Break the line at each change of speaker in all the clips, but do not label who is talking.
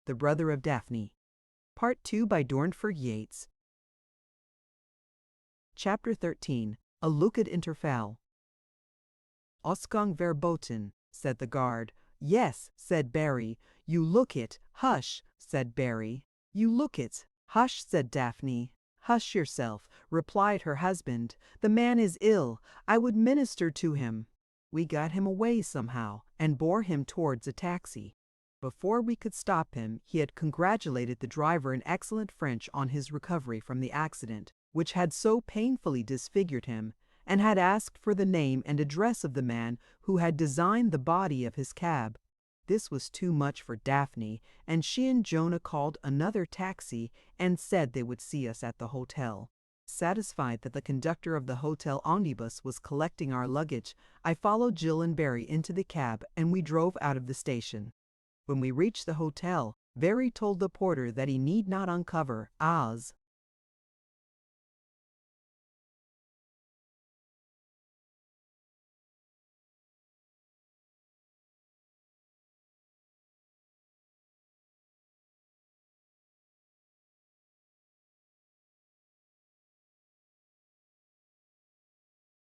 The Brother of Daphne. Part 2 by Dornford Yates. Chapter 13. A Look at Interfall. Ausgang verboten, said the guard. Yes, said Barry. You look it. Hush, said Barry. You look it. Hush, said Daphne. Hush yourself, replied her husband. The man is ill. I would minister to him. We got him away somehow, and bore him towards a taxi. Before we could stop him, he had congratulated the driver in excellent French on his recovery from the accident, which had so painfully disfigured him, and had asked for the name and address of the man who had designed the body of his cab. This was too much for Daphne, and she and Jonah called another taxi and said they would see us at the hotel. Satisfied that the conductor of the hotel omnibus was collecting our luggage, I followed Jill and Barry into the cab, and we drove out of the station. When we reached the hotel, Barry told the porter that he need not uncover as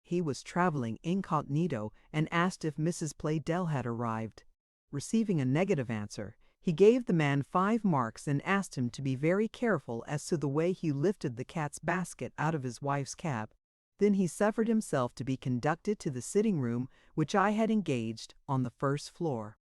he was traveling incognito, and asked if Mrs. Playdell had arrived. Receiving a negative answer, he gave the man 5 marks and asked him to be very careful as to the way he lifted the cat's basket out of his wife's cab. Then he suffered himself to be conducted to the sitting room which I had engaged on the first floor.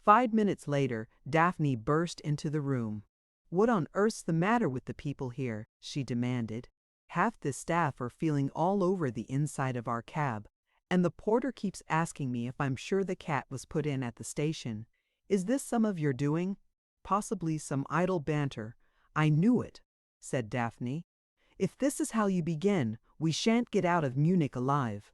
5 minutes later, Daphne burst into the room. "What on earth's the matter with the people here?" she demanded. "Half the staff are feeling all over the inside of our cab, and the porter keeps asking me if I'm sure the cat was put in at the station. Is this some of your doing? Possibly some idle banter." "I knew it," said Daphne. "If this is how you begin, we shan't get out of Munich alive."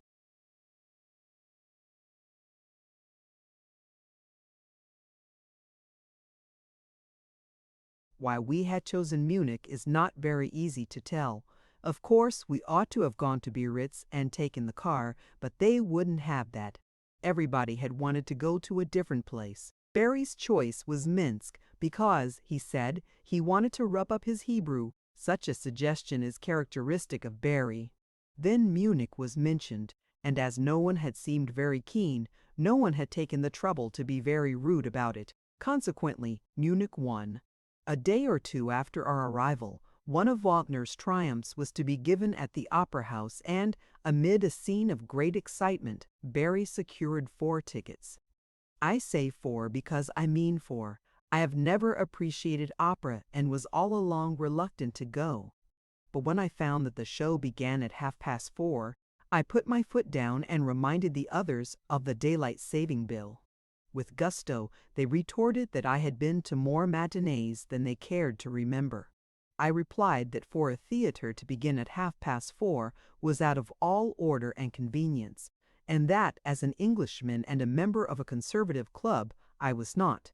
Why we had chosen Munich is not very easy to tell. Of course, we ought to have gone to Biarritz and taken the car, but they wouldn't have that. Everybody had wanted to go to a different place. Barry's choice was Minsk because, he said, he wanted to rub up his Hebrew. Such a suggestion is characteristic of Barry. Then Munich was mentioned, and as no one had seemed very keen, no one had taken the trouble to be very rude about it. Consequently, Munich won. A day or two after our arrival, one of Wagner's triumphs was to be given at the Opera House, and, amid a scene of great excitement, Barry secured 4 tickets. I say 4 because I mean 4. I have never appreciated opera and was all along reluctant to go. But when I found that the show began at 4:30, I put my foot down and reminded the others of the daylight saving bill. With gusto, they retorted that I had been to more matinees than they cared to remember. I replied that for a theater to begin at 4:30 was out of all order and convenience, and that as an Englishman and a member of a conservative club, I was not.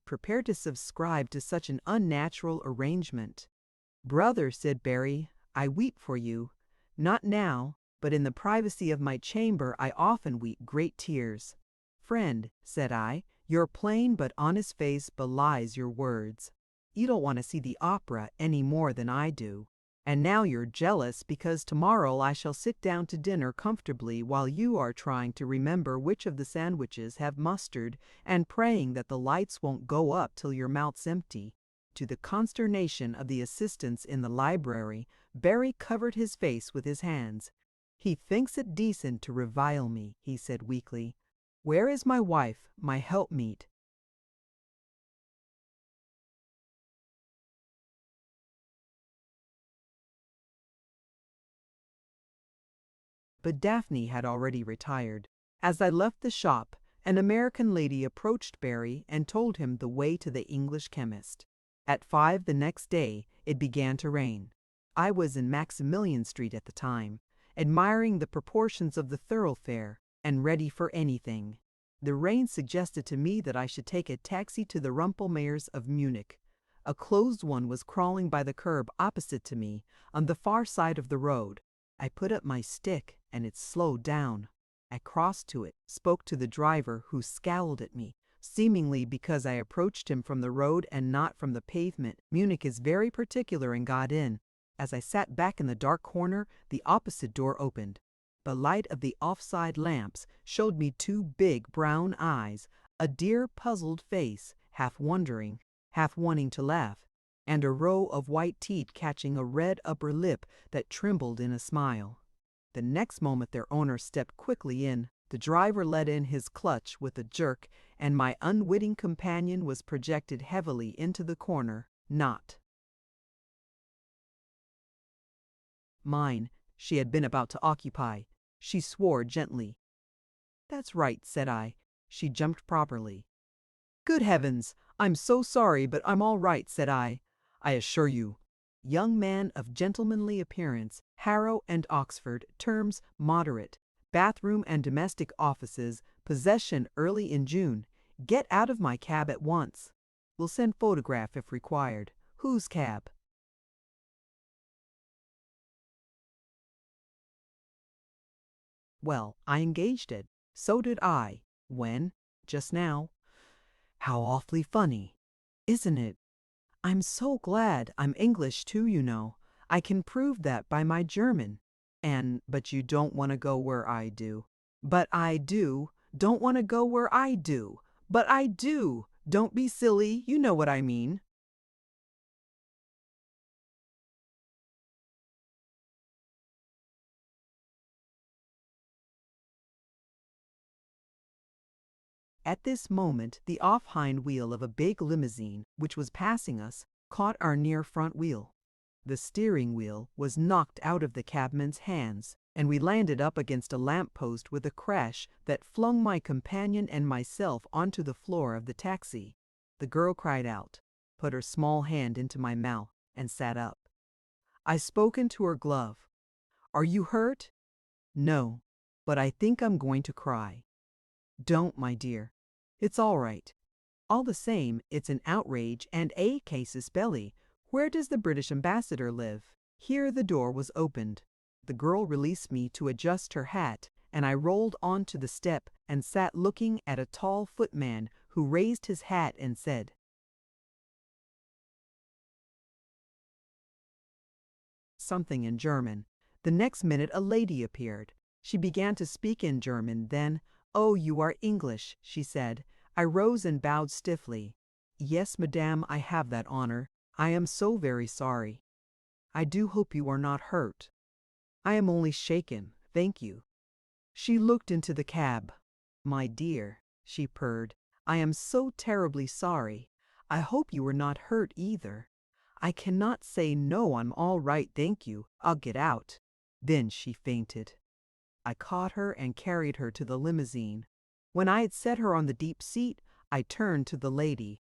Prepared to subscribe to such an unnatural arrangement. "Brother," said Barry, "I weep for you. Not now, but in the privacy of my chamber I often weep great tears." "Friend," said I, "your plain but honest face belies your words. You don't want to see the opera any more than I do. And now you're jealous because tomorrow I shall sit down to dinner comfortably while you are trying to remember which of the sandwiches have mustard and praying that the lights won't go up till your mouth's empty." To the consternation of the assistants in the library, Barry covered his face with his hands. "He thinks it decent to revile me," he said weakly. "Where is my wife, my helpmeet?" But Daphne had already retired. As I left the shop, an American lady approached Barry and told him the way to the English chemist. At 5 the next day, it began to rain. I was in Maximilian Street at the time, admiring the proportions of the thoroughfare, and ready for anything. The rain suggested to me that I should take a taxi to the Rumpelmayers of Munich. A closed one was crawling by the curb opposite to me, on the far side of the road. I put up my stick, and it slowed down. I crossed to it, spoke to the driver, who scowled at me, seemingly because I approached him from the road and not from the pavement. Munich is very particular, and got in. As I sat back in the dark corner, the opposite door opened. The light of the offside lamps showed me two big brown eyes, a dear puzzled face, half wondering, half wanting to laugh, and a row of white teeth catching a red upper lip that trembled in a smile. The next moment their owner stepped quickly in. The driver let in his clutch with a jerk, and my unwitting companion was projected heavily into the corner, not mine, she had been about to occupy. She swore gently. "That's right," said I. She jumped properly. "Good heavens! I'm so sorry, but I'm all right," said I assure you. Young man of gentlemanly appearance, Harrow and Oxford, terms moderate, bathroom and domestic offices, possession early in June. Get out of my cab at once. Will send photograph if required. Whose cab? Well, I engaged it. So did I. When? Just now. How awfully funny, isn't it? I'm so glad. I'm English too, you know. I can prove that by my German. But you don't want to go where I do. But I do. Don't want to go where I do. But I do. Don't be silly. You know what I mean. At this moment, the off hind wheel of a big limousine, which was passing us, caught our near front wheel. The steering wheel was knocked out of the cabman's hands, and we landed up against a lamp post with a crash that flung my companion and myself onto the floor of the taxi. The girl cried out, put her small hand into my mouth, and sat up. I spoke into her glove. "Are you hurt?" "No, but I think I'm going to cry." "Don't, my dear. It's all right. All the same, it's an outrage and a casus belli. Where does the British ambassador live?" Here the door was opened. The girl released me to adjust her hat, and I rolled onto the step and sat looking at a tall footman who raised his hat and said something in German. The next minute a lady appeared. She began to speak in German, then, "Oh, you are English," she said. I rose and bowed stiffly. "Yes, madame, I have that honor. I am so very sorry. I do hope you are not hurt." "I am only shaken, thank you." She looked into the cab. "My dear," she purred, "I am so terribly sorry. I hope you were not hurt either." "I cannot say no, I'm all right, thank you. I'll get out." Then she fainted. I caught her and carried her to the limousine. When I had set her on the deep seat, I turned to the lady.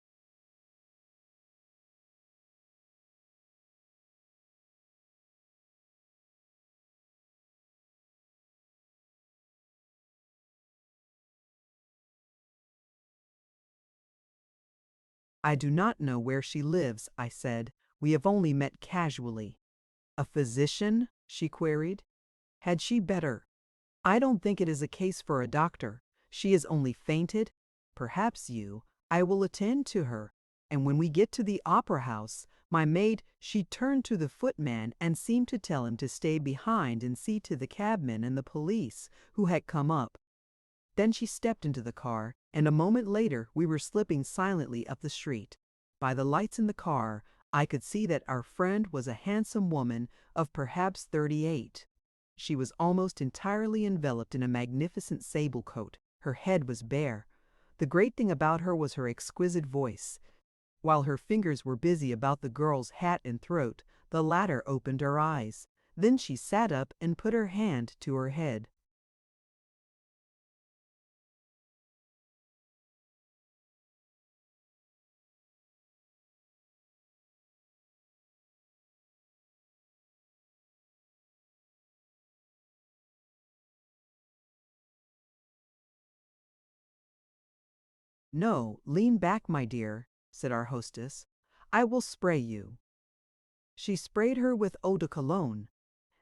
"I do not know where she lives," I said. "We have only met casually." "A physician?" she queried. "Had she better?" "I don't think it is a case for a doctor. She has only fainted. Perhaps I will attend to her. And when we get to the opera house, my maid," she turned to the footman and seemed to tell him to stay behind and see to the cabman and the police, who had come up. Then she stepped into the car, and a moment later we were slipping silently up the street. By the lights in the car, I could see that our friend was a handsome woman of perhaps 38. She was almost entirely enveloped in a magnificent sable coat. Her head was bare. The great thing about her was her exquisite voice. While her fingers were busy about the girl's hat and throat, the latter opened her eyes. Then she sat up and put her hand to her head. No, lean back, my dear, said our hostess. I will spray you. She sprayed her with eau de cologne.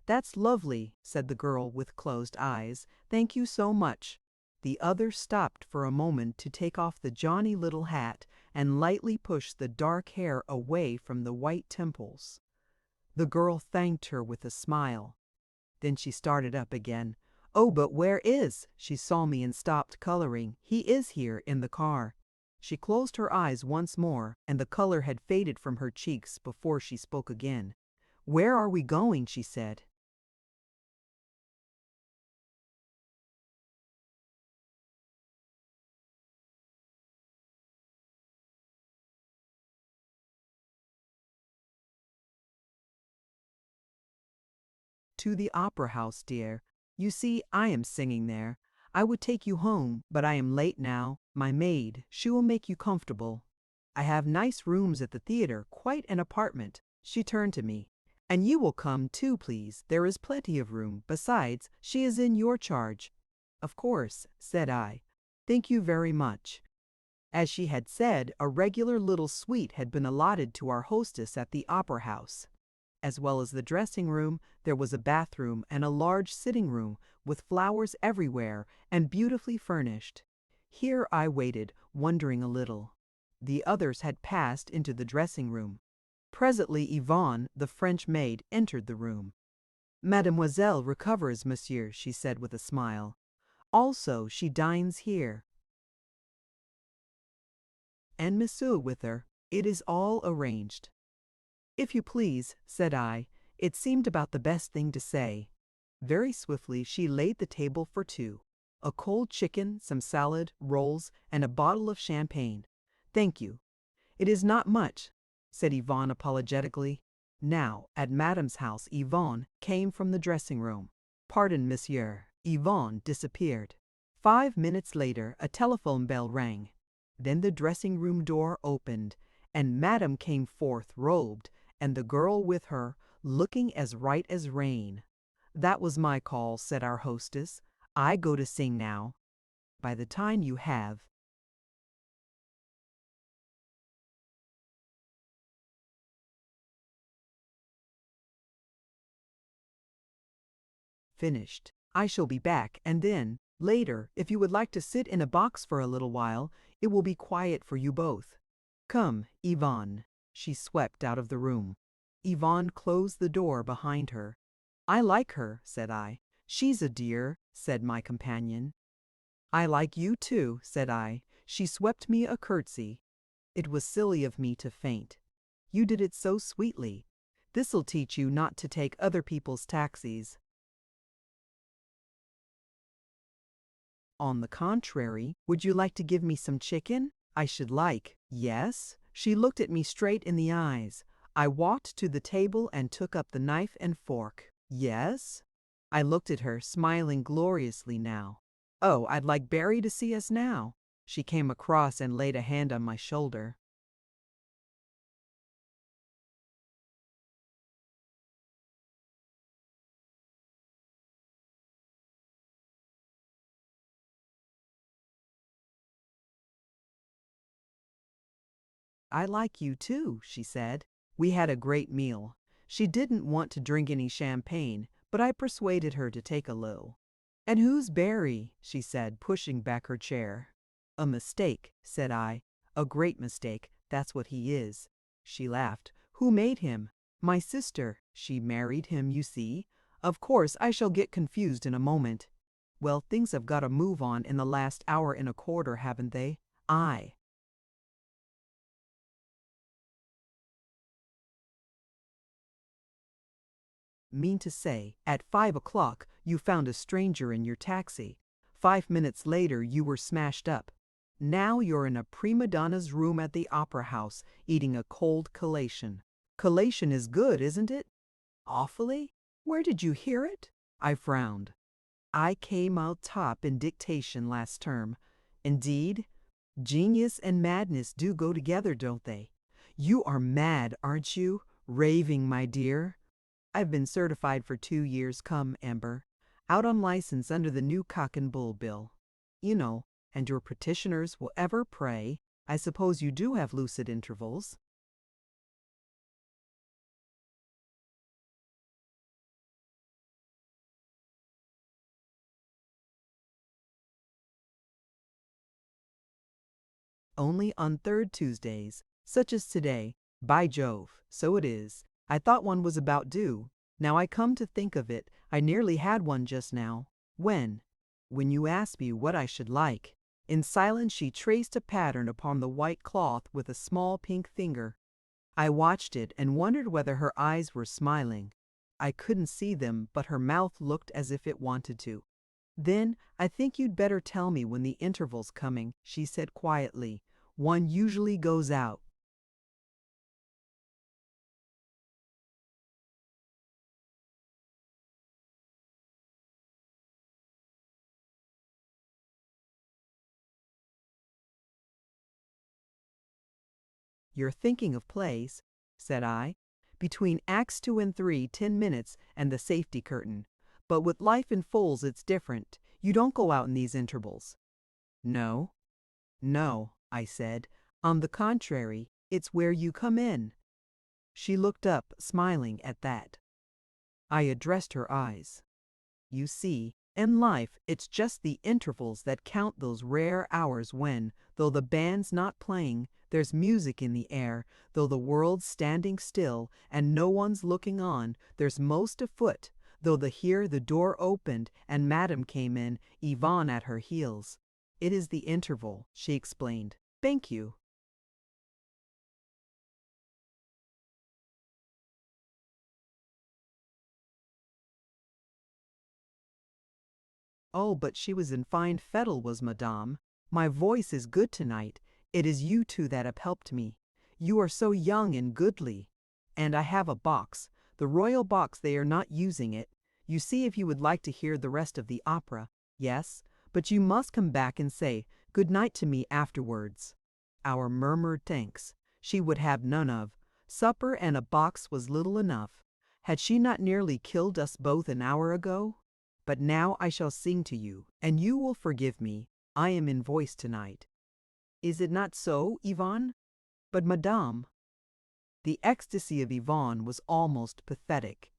That's lovely, said the girl with closed eyes. Thank you so much. The other stopped for a moment to take off the Johnny little hat and lightly push the dark hair away from the white temples. The girl thanked her with a smile. Then she started up again. Oh, but where is? She saw me and stopped coloring. He is here in the car. She closed her eyes once more, and the color had faded from her cheeks before she spoke again. Where are we going? She said. To the opera house, dear. You see, I am singing there. I would take you home, but I am late now. My maid, she will make you comfortable. I have nice rooms at the theater, quite an apartment. She turned to me. And you will come too, please. There is plenty of room. Besides, she is in your charge. Of course, said I. Thank you very much. As she had said, a regular little suite had been allotted to our hostess at the opera house. As well as the dressing room, there was a bathroom and a large sitting room with flowers everywhere and beautifully furnished. Here I waited, wondering a little. The others had passed into the dressing room. Presently Yvonne, the French maid, entered the room. Mademoiselle recovers, monsieur, she said with a smile. Also, she dines here. And monsieur with her. It is all arranged. If you please, said I. It seemed about the best thing to say. Very swiftly she laid the table for two. A cold chicken, some salad, rolls, and a bottle of champagne. Thank you. It is not much, said Yvonne apologetically. Now, at Madame's house, Yvonne came from the dressing room. Pardon, monsieur. Yvonne disappeared. 5 minutes later, a telephone bell rang. Then the dressing room door opened, and Madame came forth robed, and the girl with her, looking as right as rain. That was my call, said our hostess. I go to sing now. By the time you have finished, I shall be back, and then, later, if you would like to sit in a box for a little while, it will be quiet for you both. Come, Yvonne. She swept out of the room. Yvonne closed the door behind her. I like her, said I. She's a dear, said my companion. I like you too, said I. She swept me a curtsy. It was silly of me to faint. You did it so sweetly. This'll teach you not to take other people's taxis. On the contrary, would you like to give me some chicken? I should like. Yes? She looked at me straight in the eyes. I walked to the table and took up the knife and fork. Yes? I looked at her, smiling gloriously now. Oh, I'd like Barry to see us now. She came across and laid a hand on my shoulder. I like you too, she said. We had a great meal. She didn't want to drink any champagne, but I persuaded her to take a little. And who's Barry? She said, pushing back her chair. A mistake, said I. A great mistake, that's what he is. She laughed. Who made him? My sister. She married him, you see. Of course, I shall get confused in a moment. Well, things have got to move on in the last hour and a quarter, haven't they? I mean to say, at 5 o'clock, you found a stranger in your taxi. 5 minutes later, you were smashed up. Now you're in a prima donna's room at the opera house, eating a cold collation. Collation is good, isn't it? Awfully? Where did you hear it? I frowned. I came out top in dictation last term. Indeed, genius and madness do go together, don't they? You are mad, aren't you? Raving, my dear. I've been certified for 2 years come, Amber. Out on license under the new cock and bull bill. You know, And your petitioners will ever pray. I suppose you do have lucid intervals. Only on third Tuesdays, such as today. By Jove, so it is. I thought one was about due. Now I come to think of it, I nearly had one just now. When? When you asked me what I should like. In silence she traced a pattern upon the white cloth with a small pink finger. I watched it and wondered whether her eyes were smiling. I couldn't see them, but her mouth looked as if it wanted to. Then, I think you'd better tell me when the interval's coming, she said quietly. One usually goes out. You're thinking of plays, said I. Between Acts 2 and 3, 10 minutes and the safety curtain. But with Life in Fulls, it's different. You don't go out in these intervals. No, no, I said. On the contrary, it's where you come in. She looked up, smiling at that. I addressed her eyes. You see, in life, it's just the intervals that count, those rare hours when, though the band's not playing, there's music in the air, though the world's standing still and no one's looking on, there's most afoot, though the door opened and Madame came in, Yvonne at her heels. It is the interval, she explained. Thank you. Oh, but she was in fine fettle, was Madame. My voice is good tonight. It is you two that have helped me. You are so young and goodly. And I have a box. The royal box, they are not using it. You see, if you would like to hear the rest of the opera. Yes, but you must come back and say good night to me afterwards. Our murmured thanks she would have none of. Supper and a box was little enough. Had she not nearly killed us both an hour ago? But now I shall sing to you, and you will forgive me. I am in voice tonight. Is it not so, Yvonne? But Madame. The ecstasy of Yvonne was almost pathetic.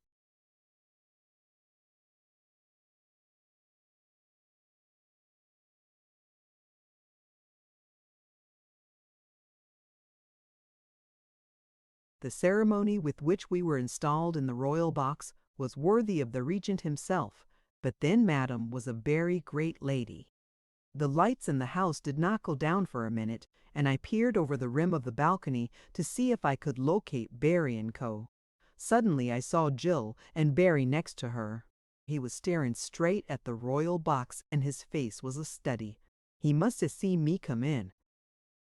The ceremony with which we were installed in the royal box was worthy of the regent himself, but then Madame was a very great lady. The lights in the house did not go down for a minute, and I peered over the rim of the balcony to see if I could locate Barry and Co. Suddenly I saw Jill and Barry next to her. He was staring straight at the royal box and his face was a study. He must have seen me come in.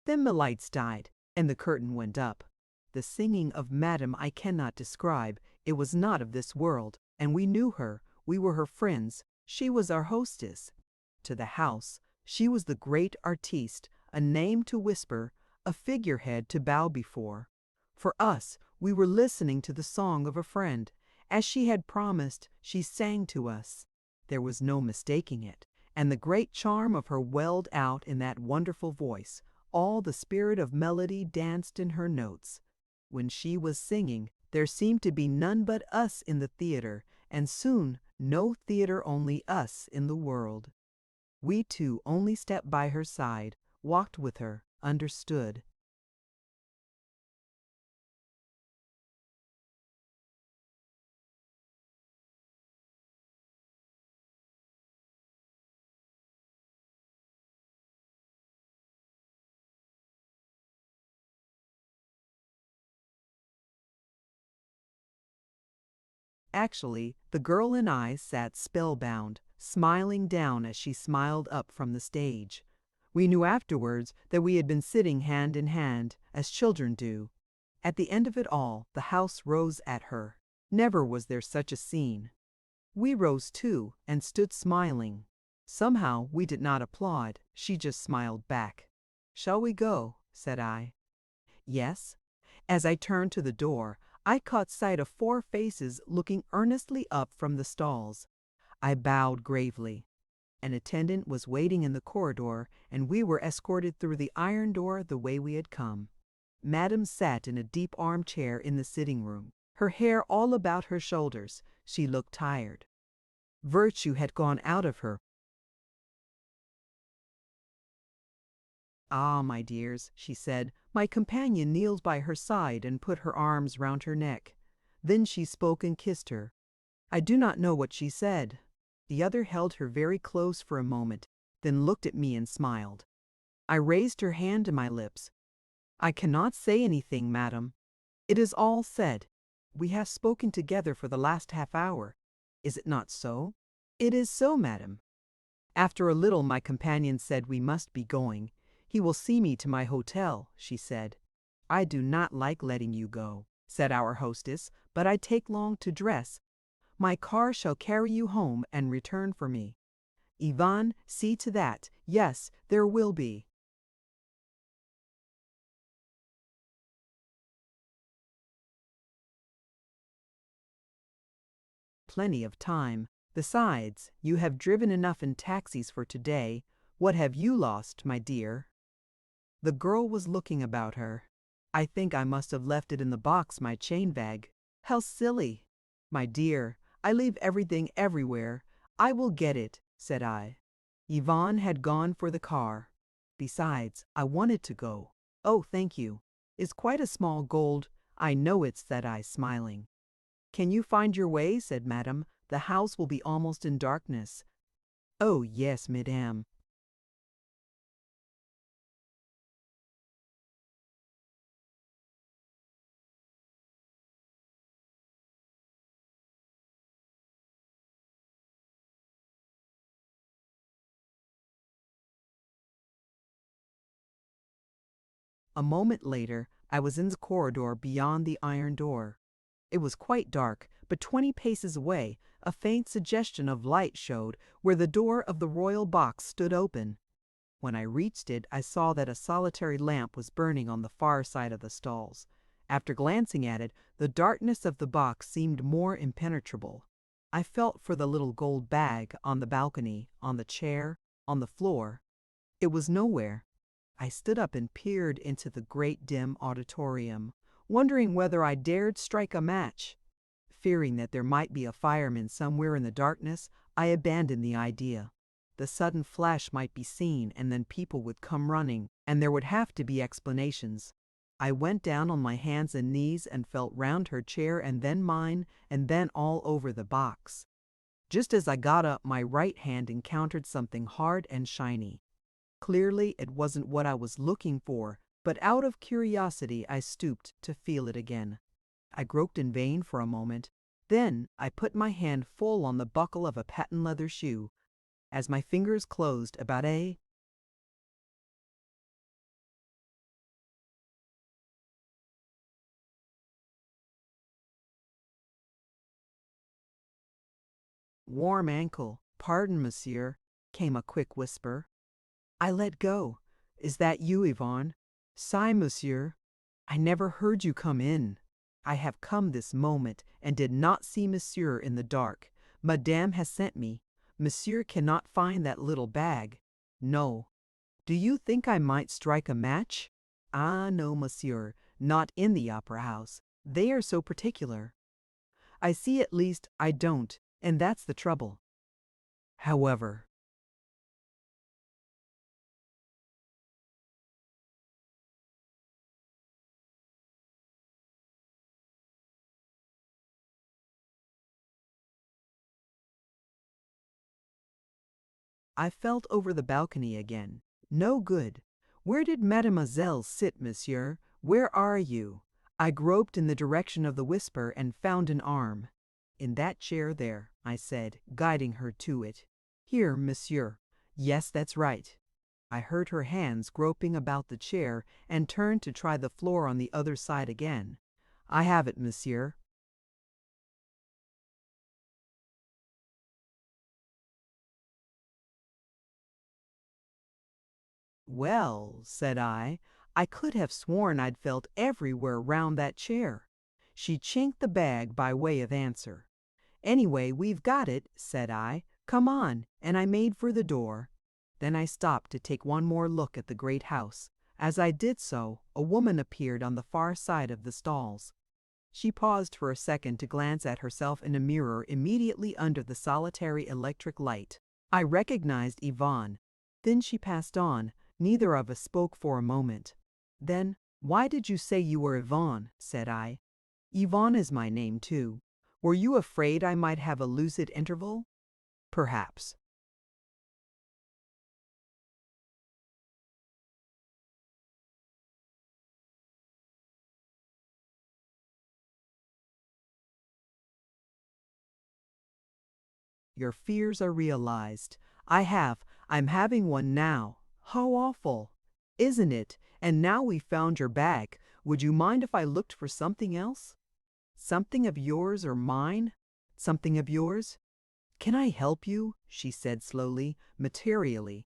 Then the lights died, and the curtain went up. The singing of Madame I cannot describe. It was not of this world, and we knew her. We were her friends. She was our hostess. To the house, she was the great artiste, a name to whisper, a figurehead to bow before. For us, we were listening to the song of a friend. As she had promised, she sang to us. There was no mistaking it, and the great charm of her welled out in that wonderful voice. All the spirit of melody danced in her notes. When she was singing, there seemed to be none but us in the theater, and soon no theater, only us in the world. We two only stepped by her side, walked with her, understood. Actually, the girl and I sat spellbound, smiling down as she smiled up from the stage. We knew afterwards that we had been sitting hand in hand, as children do. At the end of it all, the house rose at her. Never was there such a scene. We rose too, and stood smiling. Somehow we did not applaud, she just smiled back. "Shall we go?" said I. "Yes." As I turned to the door, I caught sight of 4 faces looking earnestly up from the stalls. I bowed gravely. An attendant was waiting in the corridor, and we were escorted through the iron door the way we had come. Madame sat in a deep armchair in the sitting room, her hair all about her shoulders. She looked tired. Virtue had gone out of her. "Ah, my dears," she said. My companion kneeled by her side and put her arms round her neck. Then she spoke and kissed her. I do not know what she said. The other held her very close for a moment, then looked at me and smiled. I raised her hand to my lips. "I cannot say anything, madam. It is all said. We have spoken together for the last half hour. Is it not so?" "It is so, madam." After a little my companion said we must be going. "He will see me to my hotel," she said. "I do not like letting you go," said our hostess, "but I take long to dress. My car shall carry you home and return for me. Yvonne, see to that. Yes, there will be." Plenty of time. Besides, you have driven enough in taxis for today. What have you lost, my dear? The girl was looking about her. "I think I must have left it in the box, my chain bag." "How silly!" "My dear, I leave everything everywhere. I will get it," said I. Yvonne had gone for the car. "Besides, I wanted to go." "Oh, thank you. It's quite a small gold." "I know it," said I, smiling. "Can you find your way?" said Madame. "The house will be almost in darkness." "Oh, yes, Madame." A moment later, I was in the corridor beyond the iron door. It was quite dark, but 20 paces away, a faint suggestion of light showed where the door of the royal box stood open. When I reached it, I saw that a solitary lamp was burning on the far side of the stalls. After glancing at it, the darkness of the box seemed more impenetrable. I felt for the little gold bag on the balcony, on the chair, on the floor. It was nowhere. I stood up and peered into the great dim auditorium, wondering whether I dared strike a match. Fearing that there might be a fireman somewhere in the darkness, I abandoned the idea. The sudden flash might be seen, and then people would come running, and there would have to be explanations. I went down on my hands and knees and felt round her chair and then mine, and then all over the box. Just as I got up, my right hand encountered something hard and shiny. Clearly, it wasn't what I was looking for, but out of curiosity I stooped to feel it again. I groped in vain for a moment. Then I put my hand full on the buckle of a patent leather shoe. As my fingers closed about a warm ankle, "Pardon, monsieur," came a quick whisper. I let go. "Is that you, Yvonne?" "Sigh, monsieur. I never heard you come in." "I have come this moment, and did not see monsieur in the dark. Madame has sent me. Monsieur cannot find that little bag." "No." "Do you think I might strike a match?" "Ah, no, monsieur, not in the opera house. They are so particular." "I see, at least I don't, and that's the trouble." However, I felt over the balcony again. No good. "Where did mademoiselle sit, monsieur? Where are you?" I groped in the direction of the whisper and found an arm. "In that chair there," I said, guiding her to it. "Here, monsieur. Yes, that's right." I heard her hands groping about the chair and turned to try the floor on the other side again. "I have it, monsieur." "Well," said I could have sworn I'd felt everywhere round that chair." She chinked the bag by way of answer. "Anyway, we've got it," said I. "Come on," and I made for the door. Then I stopped to take one more look at the great house. As I did so, a woman appeared on the far side of the stalls. She paused for a second to glance at herself in a mirror immediately under the solitary electric light. I recognized Yvonne. Then she passed on. Neither of us spoke for a moment. Then, "Why did you say you were Yvonne?" said I. "Yvonne is my name, too. Were you afraid I might have a lucid interval?" "Perhaps." Your fears are realized. I'm having one now. How awful, isn't it? And now we found your bag. Would you mind if I looked for something else? Something of yours or mine? Something of yours? Can I help you? She said slowly, materially.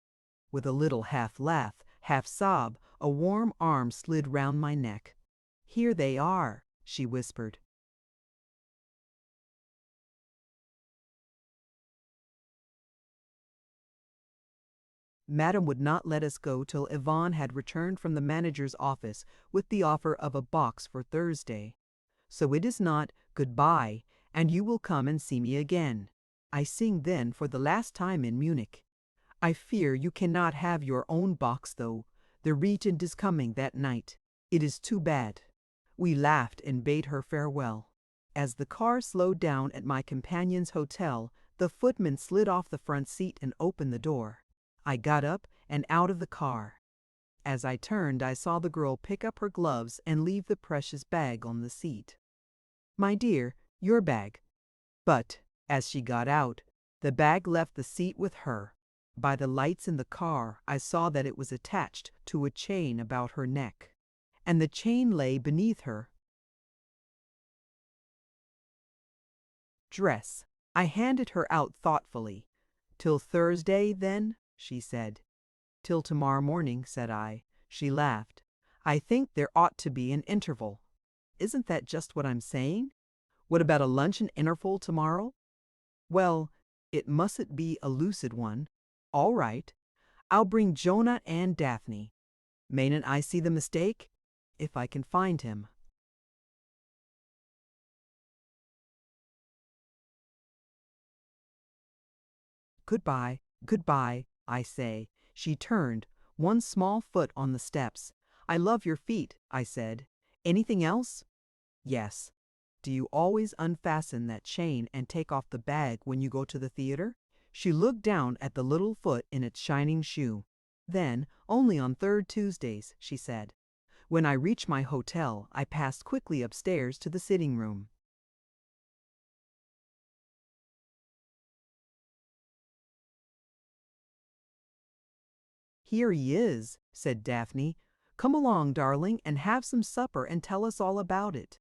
With a little half laugh, half sob, a warm arm slid round my neck. Here they are, she whispered. Madame would not let us go till Yvonne had returned from the manager's office with the offer of a box for Thursday. So it is not goodbye, and you will come and see me again. I sing then for the last time in Munich. I fear you cannot have your own box, though. The regent is coming that night. It is too bad. We laughed and bade her farewell. As the car slowed down at my companion's hotel, the footman slid off the front seat and opened the door. I got up and out of the car. As I turned, I saw the girl pick up her gloves and leave the precious bag on the seat. "My dear, your bag." But, as she got out, the bag left the seat with her. By the lights in the car, I saw that it was attached to a chain about her neck, and the chain lay beneath her dress. I handed her out thoughtfully. "Till Thursday, then?" she said. "Till tomorrow morning," said I. She laughed. "I think there ought to be an interval." "Isn't that just what I'm saying? What about a luncheon interval tomorrow?" "Well, it mustn't be a lucid one." "All right. I'll bring Jonah and Daphne. Mayn't I see the mistake? If I can find him." "Goodbye, goodbye," I say. She turned, one small foot on the steps. "I love your feet," I said. "Anything else?" "Yes. Do you always unfasten that chain and take off the bag when you go to the theater?" She looked down at the little foot in its shining shoe. "Then, only on third Tuesdays," she said. When I reached my hotel, I passed quickly upstairs to the sitting room. "Here he is," said Daphne. "Come along, darling, and have some supper and tell us all about it."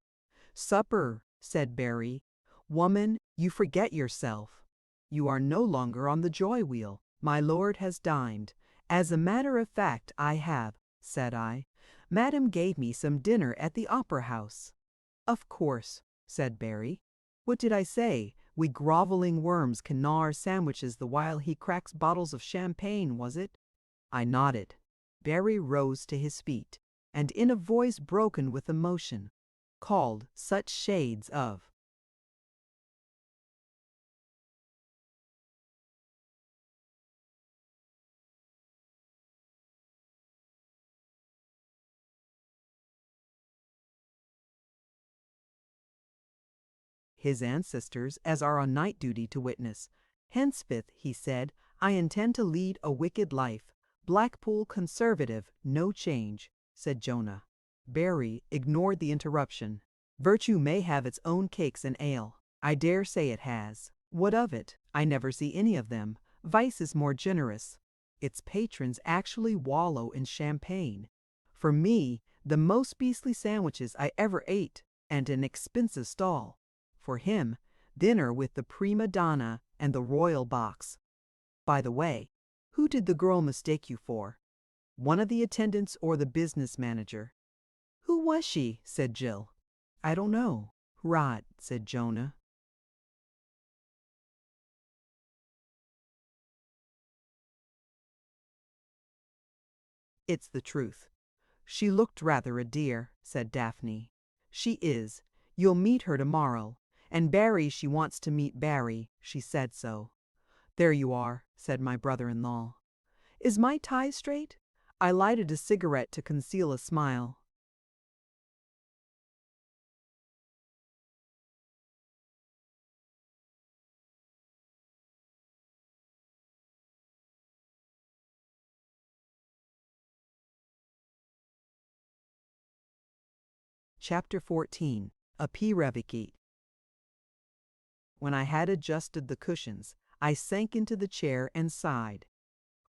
"Supper," said Barry. "Woman, you forget yourself. You are no longer on the joy wheel. My lord has dined." "As a matter of fact, I have," said I. "Madame gave me some dinner at the opera house." "Of course," said Barry. "What did I say? We groveling worms can gnaw our sandwiches the while he cracks bottles of champagne, was it?" I nodded. Barry rose to his feet, and in a voice broken with emotion, called such shades of his ancestors as are on night duty to witness. "Henceforth," he said, "I intend to lead a wicked life. Blackpool conservative, no change," said Jonah. Barry ignored the interruption. "Virtue may have its own cakes and ale. I dare say it has. What of it? I never see any of them. Vice is more generous. Its patrons actually wallow in champagne. For me, the most beastly sandwiches I ever ate, and an expensive stall. For him, dinner with the prima donna and the royal box. By the way, who did the girl mistake you for? One of the attendants or the business manager?" "Who was she?" said Jill. "I don't know." "Rot," said Jonah. It's the truth. She looked rather a dear, said Daphne. She is. You'll meet her tomorrow. And Barry, she wants to meet Barry, she said so. There you are, said my brother-in-law. Is my tie straight? I lighted a cigarette to conceal a smile. Chapter 14. A Pireviki. When I had adjusted the cushions, I sank into the chair and sighed.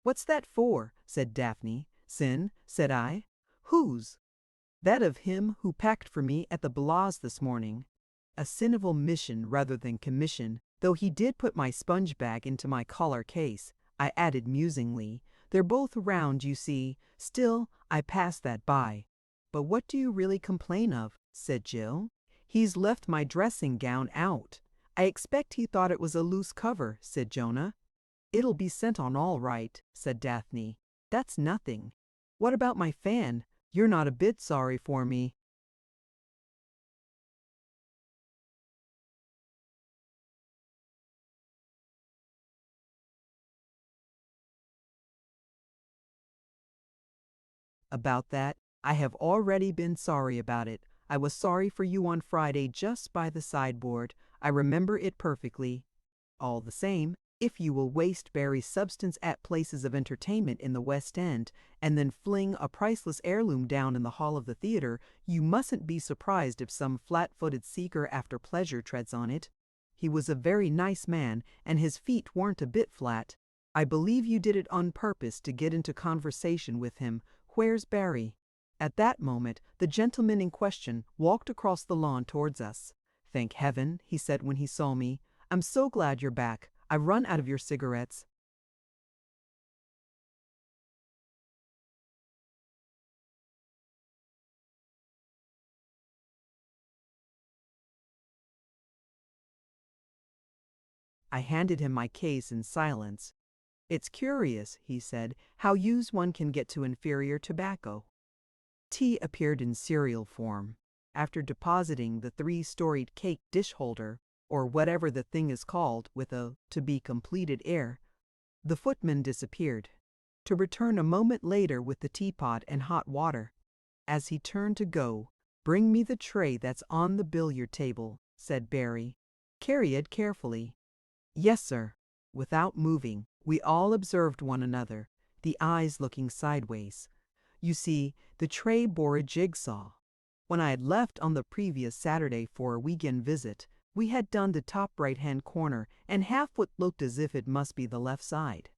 What's that for? Said Daphne. Sin, said I. Whose? That of him who packed for me at the Blas this morning. A sin of omission rather than commission, though he did put my sponge bag into my collar case, I added musingly. They're both round, you see. Still, I pass that by. But what do you really complain of? Said Jill. He's left my dressing gown out. I expect he thought it was a loose cover, said Jonah. It'll be sent on all right, said Daphne. That's nothing. What about my fan? You're not a bit sorry for me. About that, I have already been sorry about it. I was sorry for you on Friday just by the sideboard. I remember it perfectly. All the same, if you will waste Barry's substance at places of entertainment in the West End, and then fling a priceless heirloom down in the hall of the theater, you mustn't be surprised if some flat-footed seeker after pleasure treads on it. He was a very nice man, and his feet weren't a bit flat. I believe you did it on purpose to get into conversation with him. Where's Barry? At that moment, the gentleman in question walked across the lawn towards us. Thank heaven, he said when he saw me. I'm so glad you're back. I've run out of your cigarettes. I handed him my case in silence. It's curious, he said, how used one can get to inferior tobacco. Tea appeared in cereal form. After depositing the 3-storied cake dish holder, or whatever the thing is called, with a to-be-completed air, the footman disappeared, to return a moment later with the teapot and hot water. As he turned to go, "Bring me the tray that's on the billiard table," said Barry. "Carry it carefully." "Yes, sir." Without moving, we all observed one another, the eyes looking sideways. You see, the tray bore a jigsaw. When I had left on the previous Saturday for a weekend visit, we had done the top right-hand corner and half what looked as if it must be the left side.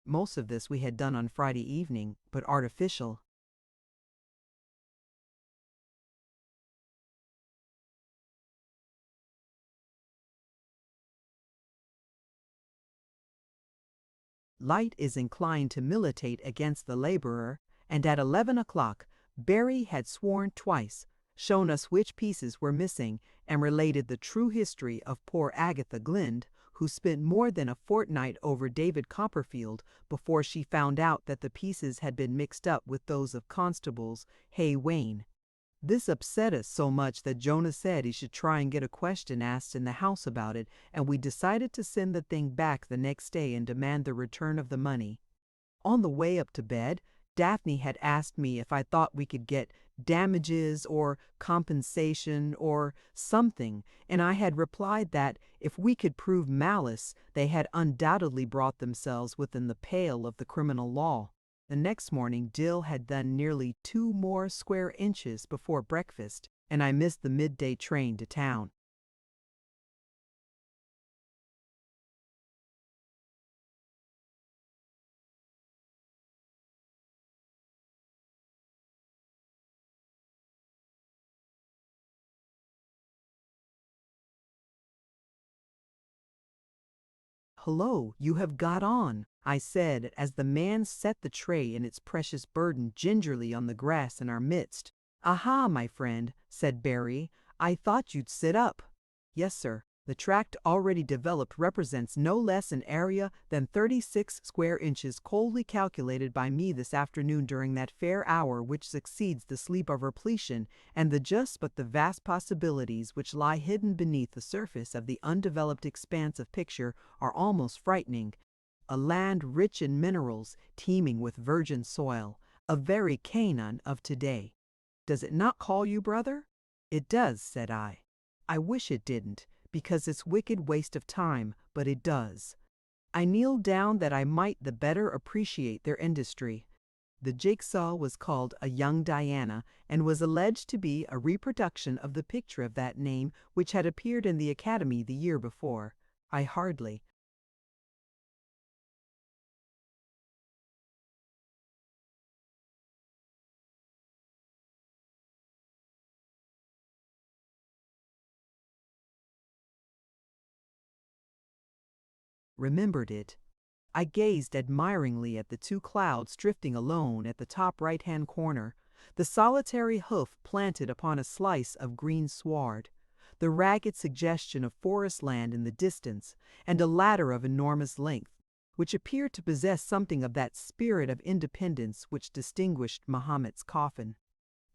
Most of this we had done on Friday evening, but artificial. Light is inclined to militate against the laborer, and at 11 o'clock Barry had sworn twice, shown us which pieces were missing, and related the true history of poor Agatha Glynde, who spent more than a fortnight over David Copperfield before she found out that the pieces had been mixed up with those of Constable's Hay Wain. This upset us so much that Jonah said he should try and get a question asked in the house about it, and we decided to send the thing back the next day and demand the return of the money. On the way up to bed, Daphne had asked me if I thought we could get damages or compensation or something, and I had replied that if we could prove malice, they had undoubtedly brought themselves within the pale of the criminal law. The next morning Dill had done nearly 2 more square inches before breakfast, and I missed the midday train to town. "Hello, you have got on," I said as the man set the tray and its precious burden gingerly on the grass in our midst. "Aha, my friend," said Barry. "I thought you'd sit up." "Yes, sir." The tract already developed represents no less an area than 36 square inches coldly calculated by me this afternoon during that fair hour which succeeds the sleep of repletion, and the just but the vast possibilities which lie hidden beneath the surface of the undeveloped expanse of picture are almost frightening. A land rich in minerals, teeming with virgin soil, a very Canaan of today. Does it not call you, brother? It does, said I. I wish it didn't, because it's wicked waste of time, but it does. I kneeled down that I might the better appreciate their industry. The jigsaw was called a Young Diana, and was alleged to be a reproduction of the picture of that name which had appeared in the Academy the year before. I hardly remembered it. I gazed admiringly at the two clouds drifting alone at the top right-hand corner, the solitary hoof planted upon a slice of green sward, the ragged suggestion of forest land in the distance, and a ladder of enormous length, which appeared to possess something of that spirit of independence which distinguished Mahomet's coffin.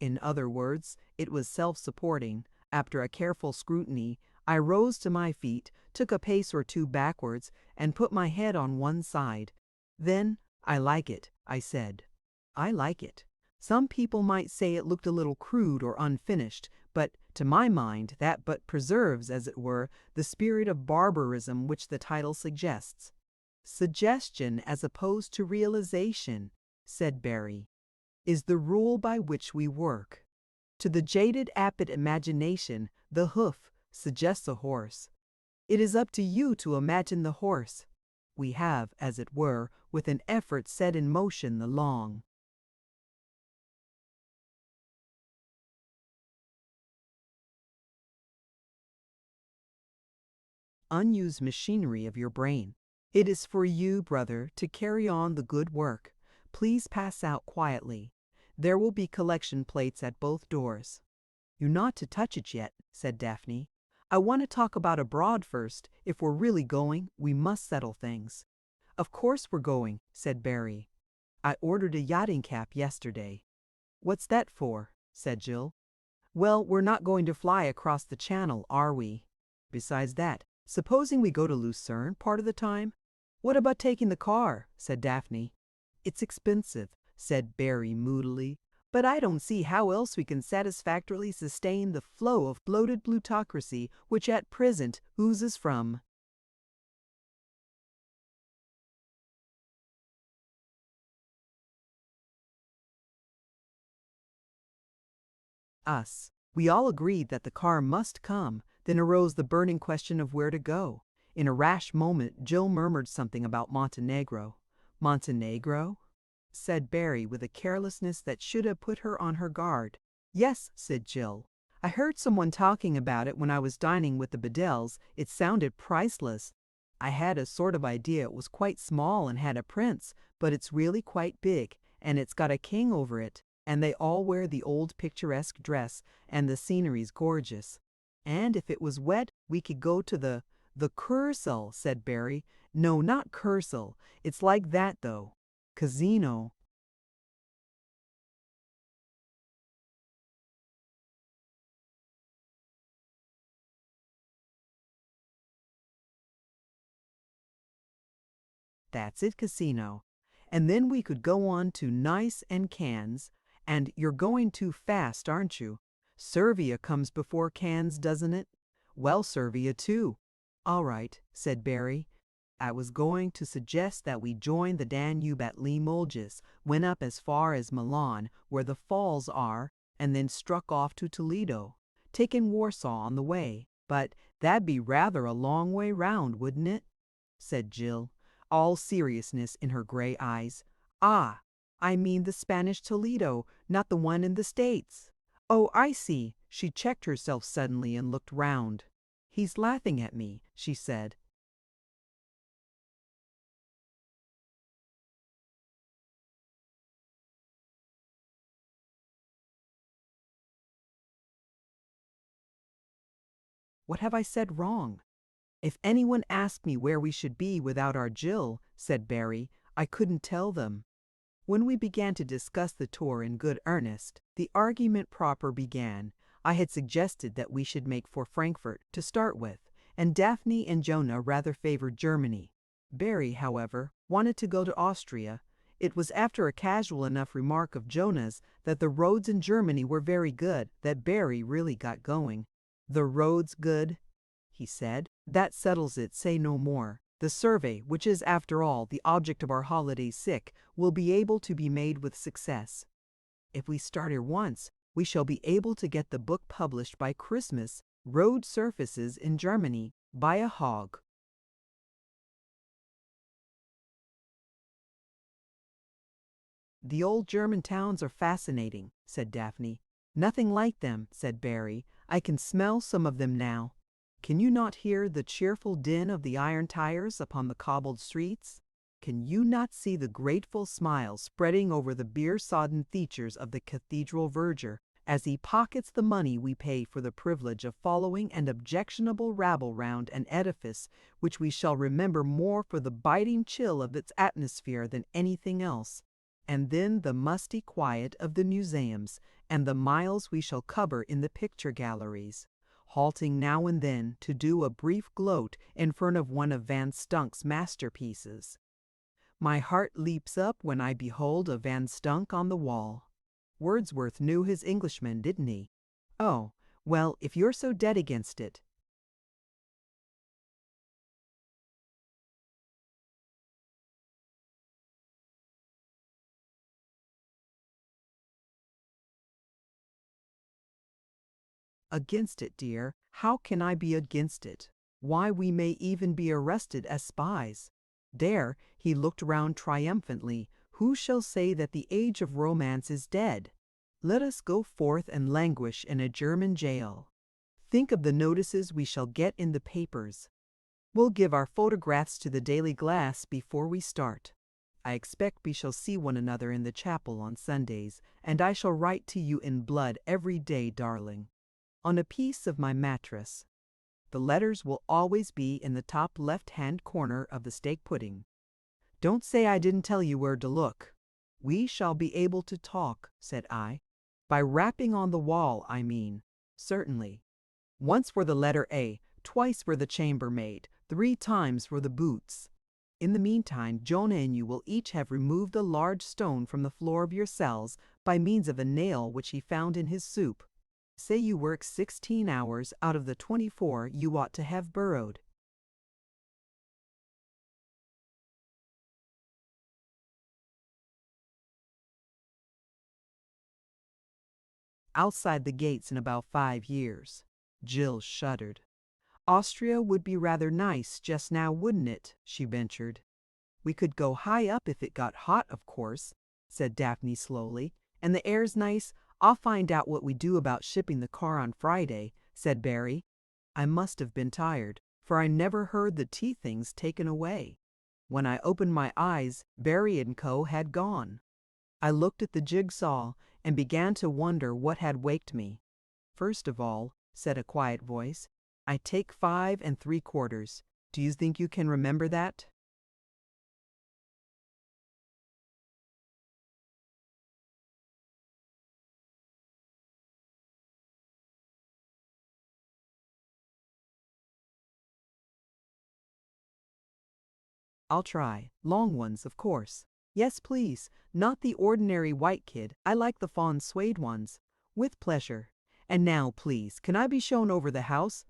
In other words, it was self-supporting. After a careful scrutiny, I rose to my feet, took a pace or two backwards, and put my head on one side. Then, I like it, I said. I like it. Some people might say it looked a little crude or unfinished, but to my mind that but preserves, as it were, the spirit of barbarism which the title suggests. Suggestion as opposed to realization, said Barry, is the rule by which we work. To the jaded apid imagination, the hoof suggests a horse. It is up to you to imagine the horse. We have, as it were, with an effort set in motion the long, unused machinery of your brain. It is for you, brother, to carry on the good work. Please pass out quietly. There will be collection plates at both doors. You're not to touch it yet, said Daphne. I want to talk about abroad first. If we're really going, we must settle things. Of course we're going, said Barry. I ordered a yachting cap yesterday. What's that for? Said Jill. Well, we're not going to fly across the channel, are we? Besides that, supposing we go to Lucerne part of the time? What about taking the car? Said Daphne. It's expensive, said Barry moodily, but I don't see how else we can satisfactorily sustain the flow of bloated plutocracy which at present oozes from us. We all agreed that the car must come. Then arose the burning question of where to go. In a rash moment, Jill murmured something about Montenegro. Montenegro? Said Barry with a carelessness that should have put her on her guard. Yes, said Jill. I heard someone talking about it when I was dining with the Bedells. It sounded priceless. I had a sort of idea it was quite small and had a prince, but it's really quite big, and it's got a king over it, and they all wear the old picturesque dress, and the scenery's gorgeous. And if it was wet, we could go to the Kursaal, said Barry. No, not Kursaal. It's like that, though. Casino. That's it, casino. And then we could go on to Nice and Cannes, and you're going too fast, aren't you? Servia comes before Cannes, doesn't it? Well, Servia too. All right, said Barry. I was going to suggest that we join the Danube at Limoges, went up as far as Milan, where the falls are, and then struck off to Toledo, taking Warsaw on the way. But that'd be rather a long way round, wouldn't it? Said Jill, all seriousness in her gray eyes. Ah, I mean the Spanish Toledo, not the one in the States. Oh, I see. She checked herself suddenly and looked round. He's laughing at me, she said. What have I said wrong? If anyone asked me where we should be without our Jill, said Barry, I couldn't tell them. When we began to discuss the tour in good earnest, the argument proper began. I had suggested that we should make for Frankfurt to start with, and Daphne and Jonah rather favored Germany. Barry, however, wanted to go to Austria. It was after a casual enough remark of Jonah's that the roads in Germany were very good that Barry really got going. The roads good? He said. That settles it, say no more. The survey, which is after all the object of our holiday sick, will be able to be made with success. If we start here once, we shall be able to get the book published by Christmas, Road Surfaces in Germany, by a hog. The old German towns are fascinating, said Daphne. Nothing like them, said Barry. I can smell some of them now. Can you not hear the cheerful din of the iron tires upon the cobbled streets? Can you not see the grateful smile spreading over the beer-sodden features of the cathedral verger as he pockets the money we pay for the privilege of following an objectionable rabble round an edifice which we shall remember more for the biting chill of its atmosphere than anything else? And then the musty quiet of the museums, and the miles we shall cover in the picture galleries, halting now and then to do a brief gloat in front of one of Van Stunk's masterpieces. My heart leaps up when I behold a Van Stunk on the wall. Wordsworth knew his Englishmen, didn't he? Oh, well, if you're so dead against it. Against it, dear. How can I be against it? Why, we may even be arrested as spies. There, he looked round triumphantly. Who shall say that the age of romance is dead? Let us go forth and languish in a German jail. Think of the notices we shall get in the papers. We'll give our photographs to the Daily Glass before we start. I expect we shall see one another in the chapel on Sundays, and I shall write to you in blood every day, darling, on a piece of my mattress. The letters will always be in the top left-hand corner of the steak pudding. Don't say I didn't tell you where to look. We shall be able to talk, said I. By rapping on the wall, I mean. Certainly. Once for the letter A, twice for the chambermaid, 3 times for the boots. In the meantime, Jonah and you will each have removed a large stone from the floor of your cells by means of a nail which he found in his soup. Say you work 16 hours out of the 24 you ought to have burrowed. Outside the gates in about 5 years. Jill shuddered. Austria would be rather nice just now, wouldn't it? She ventured. We could go high up if it got hot, of course, said Daphne slowly. And the air's nice. I'll find out what we do about shipping the car on Friday, said Barry. I must have been tired, for I never heard the tea things taken away. When I opened my eyes, Barry and Co. had gone. I looked at the jigsaw and began to wonder what had waked me. First of all, said a quiet voice, I take 5 3/4. Do you think you can remember that? I'll try. Long ones, of course. Yes, please. Not the ordinary white kid. I like the fawn suede ones. With pleasure. And now, please, can I be shown over the house?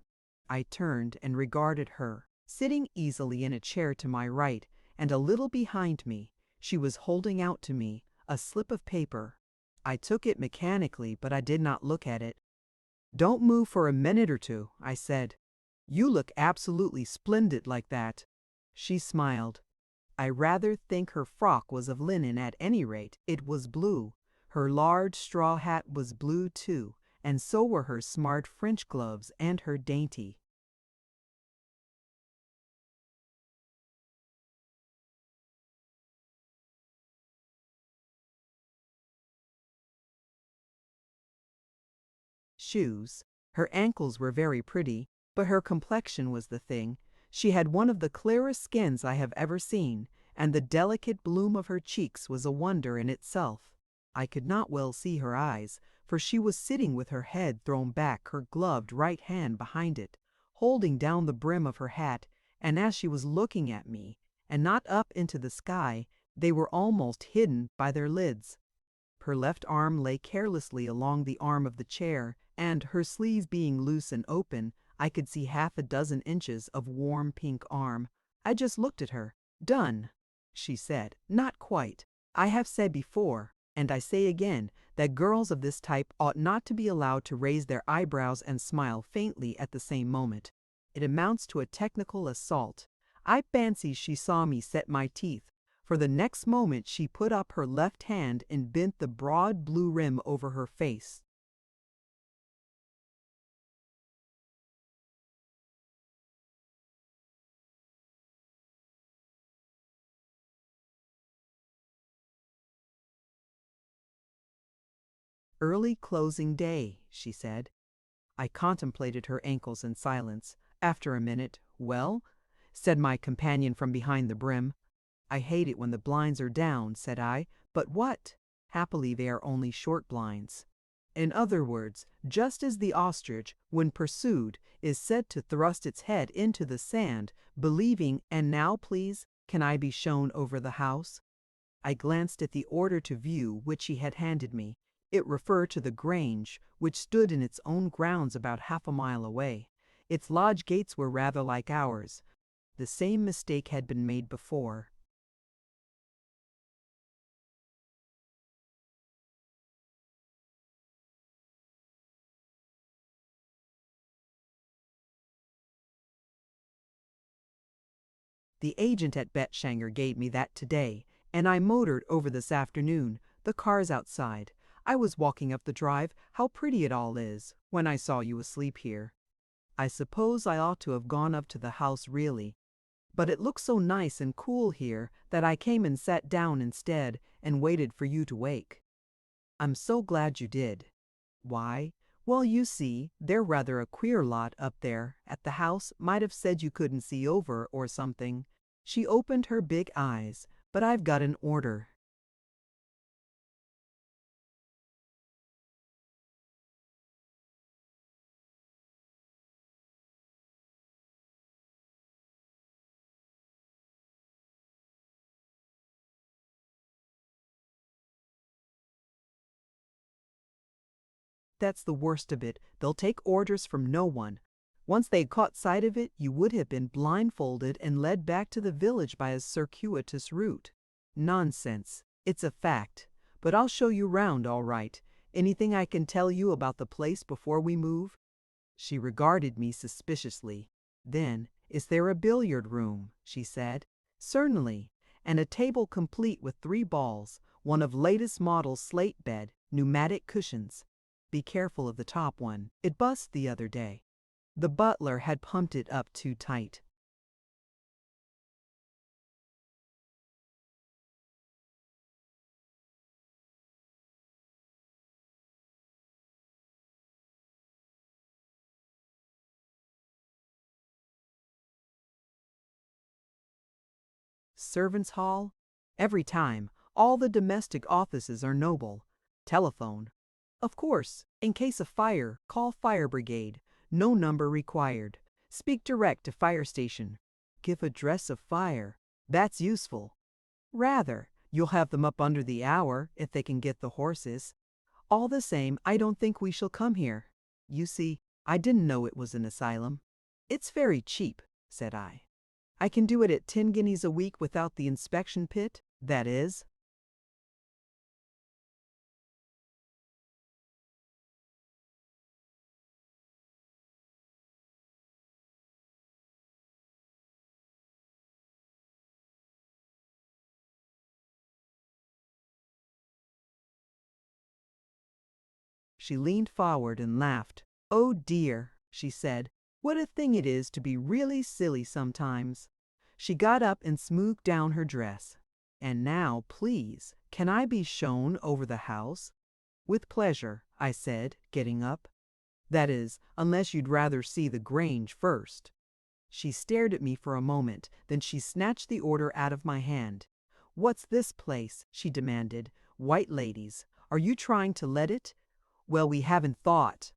I turned and regarded her, sitting easily in a chair to my right, and a little behind me. She was holding out to me a slip of paper. I took it mechanically, but I did not look at it. Don't move for a minute or two, I said. You look absolutely splendid like that. She smiled. I rather think her frock was of linen. At any rate, it was blue. Her large straw hat was blue too, and so were her smart French gloves and her dainty shoes. Her ankles were very pretty, but her complexion was the thing. She had one of the clearest skins I have ever seen, and the delicate bloom of her cheeks was a wonder in itself. I could not well see her eyes, for she was sitting with her head thrown back, her gloved right hand behind it, holding down the brim of her hat, and as she was looking at me, and not up into the sky, they were almost hidden by their lids. Her left arm lay carelessly along the arm of the chair, and, her sleeves being loose and open, I could see half a dozen inches of warm pink arm. I just looked at her. "Done," she said. "Not quite. I have said before, and I say again, that girls of this type ought not to be allowed to raise their eyebrows and smile faintly at the same moment. It amounts to a technical assault. I fancy she saw me set my teeth, for the next moment she put up her left hand and bent the broad blue rim over her face. "Early closing day," she said. I contemplated her ankles in silence. After a minute, "Well?" said my companion from behind the brim. "I hate it when the blinds are down," said I. "But what?" "Happily they are only short blinds." In other words, just as the ostrich, when pursued, is said to thrust its head into the sand, believing, "And now, please, can I be shown over the house?" I glanced at the order to view which he had handed me. It referred to the Grange, which stood in its own grounds about half a mile away. Its lodge gates were rather like ours. The same mistake had been made before. The agent at Betshanger gave me that today, and I motored over this afternoon. The car's outside. I was walking up the drive. How pretty it all is, when I saw you asleep here. I suppose I ought to have gone up to the house really, but it looks so nice and cool here that I came and sat down instead and waited for you to wake. I'm so glad you did. Why? Well, you see, they're rather a queer lot up there at the house. Might have said you couldn't see over or something. She opened her big eyes. But I've got an order. That's the worst of it. They'll take orders from no one. Once they caught sight of it, you would have been blindfolded and led back to the village by a circuitous route. Nonsense. It's a fact. But I'll show you round all right. Anything I can tell you about the place before we move? She regarded me suspiciously. Then, "Is there a billiard room?" she said. "Certainly. And a table complete with 3 balls, one of latest model slate bed, pneumatic cushions. Be careful of the top one. It bust the other day. The butler had pumped it up too tight." Servants' hall? Every time. All the domestic offices are noble. Telephone? Of course. In case of fire, call fire brigade. No number required. Speak direct to fire station. Give address of fire. That's useful. Rather. You'll have them up under the hour, if they can get the horses. All the same, I don't think we shall come here. You see, I didn't know it was an asylum. It's very cheap, said I. I can do it at 10 guineas a week without the inspection pit, that is. She leaned forward and laughed. "Oh dear," she said, "what a thing it is to be really silly sometimes." She got up and smoothed down her dress. "And now, please, can I be shown over the house?" "With pleasure," I said, getting up. "That is, unless you'd rather see the Grange first." She stared at me for a moment, then she snatched the order out of my hand. "What's this place?" she demanded. "White ladies. Are you trying to let it? Well, we haven't thought."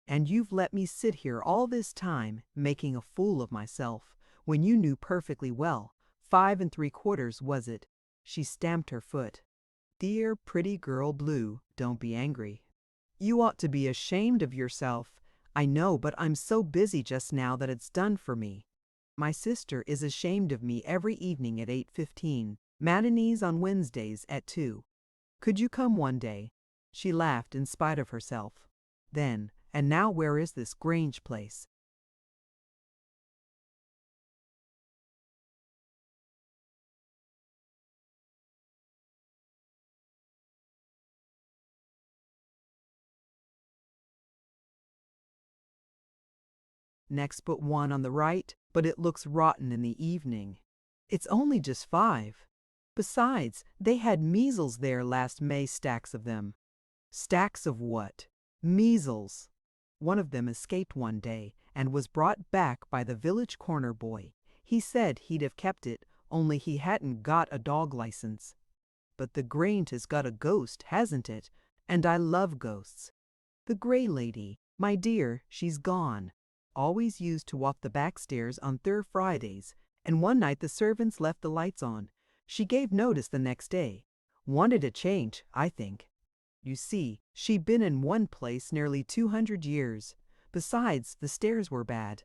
"And you've let me sit here all this time, making a fool of myself, when you knew perfectly well. 5 3/4, was it?" She stamped her foot. "Dear pretty girl Blue, don't be angry. You ought to be ashamed of yourself. I know, but I'm so busy just now that it's done for me. My sister is ashamed of me every evening at 8:15, matinees on Wednesdays at 2. Could you come one day?" She laughed in spite of herself. Then, "And now where is this Grange place?" "Next but one on the right, but it looks rotten in the evening." "It's only just 5. Besides, they had measles there last May, stacks of them." "Stacks of what?" "Measles. One of them escaped one day, and was brought back by the village corner boy. He said he'd have kept it, only he hadn't got a dog license. But the Grange has got a ghost, hasn't it? And I love ghosts. The Grey Lady, my dear, she's gone. Always used to walk the back stairs on third Fridays, and one night the servants left the lights on. She gave notice the next day. Wanted a change, I think. You see, she'd been in one place nearly 200 years. Besides, the stairs were bad."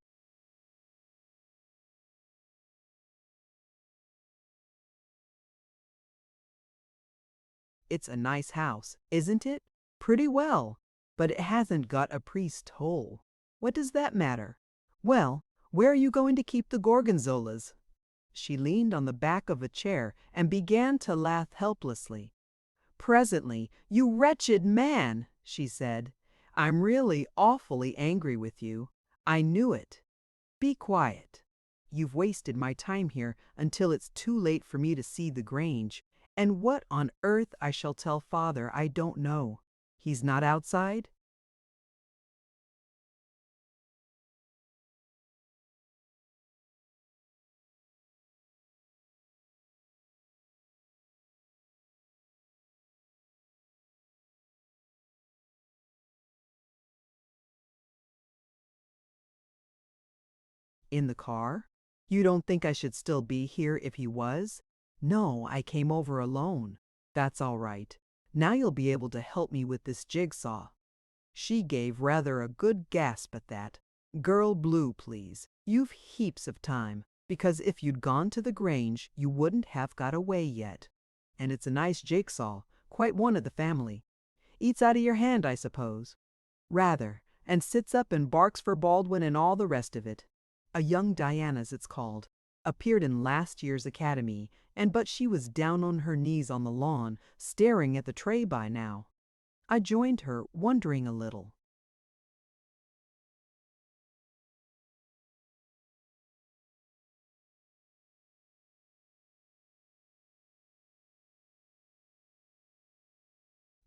"It's a nice house, isn't it?" "Pretty well, but it hasn't got a priest's hole." "What does that matter?" "Well, where are you going to keep the Gorgonzolas?" She leaned on the back of a chair and began to laugh helplessly. Presently, "You wretched man," she said. "I'm really awfully angry with you. I knew it. Be quiet. You've wasted my time here until it's too late for me to see the Grange, and what on earth I shall tell father I don't know. He's not outside?" "In the car? You don't think I should still be here if he was?" "No, I came over alone." "That's all right. Now you'll be able to help me with this jigsaw." She gave rather a good gasp at that. "Girl Blue, please. You've heaps of time, because if you'd gone to the Grange, you wouldn't have got away yet. And it's a nice jigsaw, quite one of the family. Eats out of your hand, I suppose?" "Rather, and sits up and barks for Baldwin and all the rest of it. A Young Diana's it's called. Appeared in last year's Academy, and but she was down on her knees on the lawn, staring at the tray by now." I joined her, wondering a little.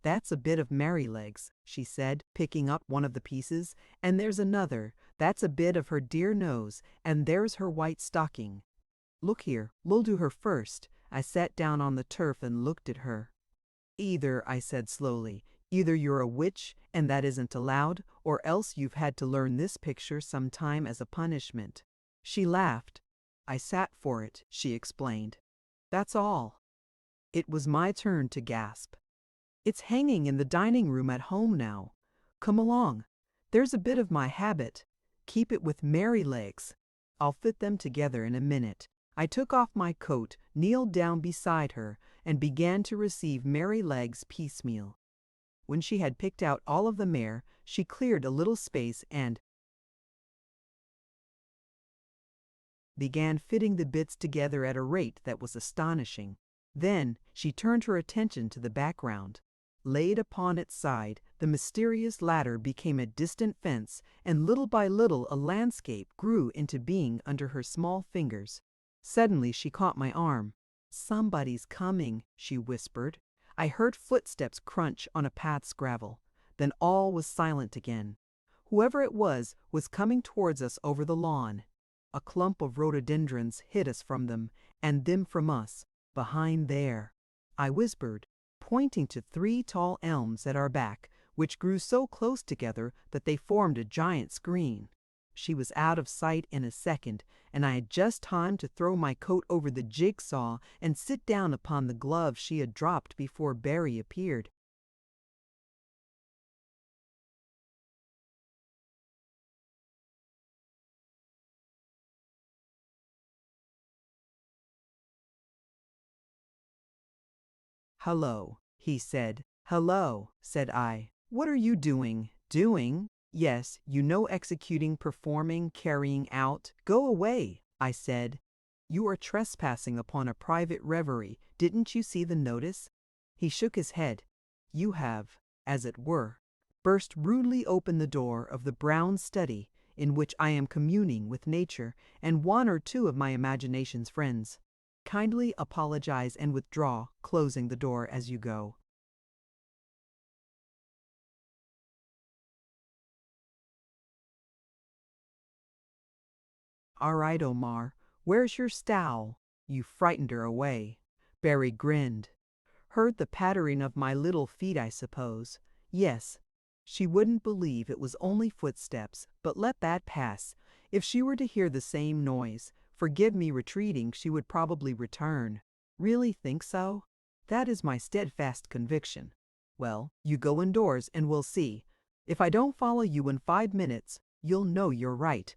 "That's a bit of Merrylegs," she said, picking up one of the pieces, "and there's another. That's a bit of her dear nose, and there's her white stocking. Look here, we'll do her first." I sat down on the turf and looked at her. "Either," I said slowly, "either you're a witch, and that isn't allowed, or else you've had to learn this picture some time as a punishment." She laughed. "I sat for it," she explained. "That's all." It was my turn to gasp. "It's hanging in the dining room at home now. Come along. There's a bit of my habit. Keep it with Merrylegs. I'll fit them together in a minute." I took off my coat, kneeled down beside her, and began to receive Merrylegs piecemeal. When she had picked out all of the mare, she cleared a little space and began fitting the bits together at a rate that was astonishing. Then she turned her attention to the background. Laid upon its side, the mysterious ladder became a distant fence, and little by little a landscape grew into being under her small fingers. Suddenly she caught my arm. Somebody's coming, she whispered. I heard footsteps crunch on a path's gravel. Then all was silent again. Whoever it was coming towards us over the lawn. A clump of rhododendrons hid us from them, and them from us, behind there, I whispered, pointing to 3 tall elms at our back, which grew so close together that they formed a giant screen. She was out of sight in a second, and I had just time to throw my coat over the jigsaw and sit down upon the glove she had dropped before Barry appeared. "Hello," he said. "Hello," said I. "What are you doing?" "Doing? Yes, you know, executing, performing, carrying out. Go away," I said. "You are trespassing upon a private reverie. Didn't you see the notice?" He shook his head. "You have, as it were, burst rudely open the door of the brown study in which I am communing with nature and 1 or 2 of my imagination's friends. Kindly apologize and withdraw, closing the door as you go." "All right, Omar, where's your stowel? You frightened her away." Barry grinned. "Heard the pattering of my little feet, I suppose." "Yes." She wouldn't believe it was only footsteps, but let that pass. If she were to hear the same noise, forgive me retreating, she would probably return. "Really think so?" "That is my steadfast conviction." "Well, you go indoors and we'll see. If I don't follow you in 5 minutes, you'll know you're right."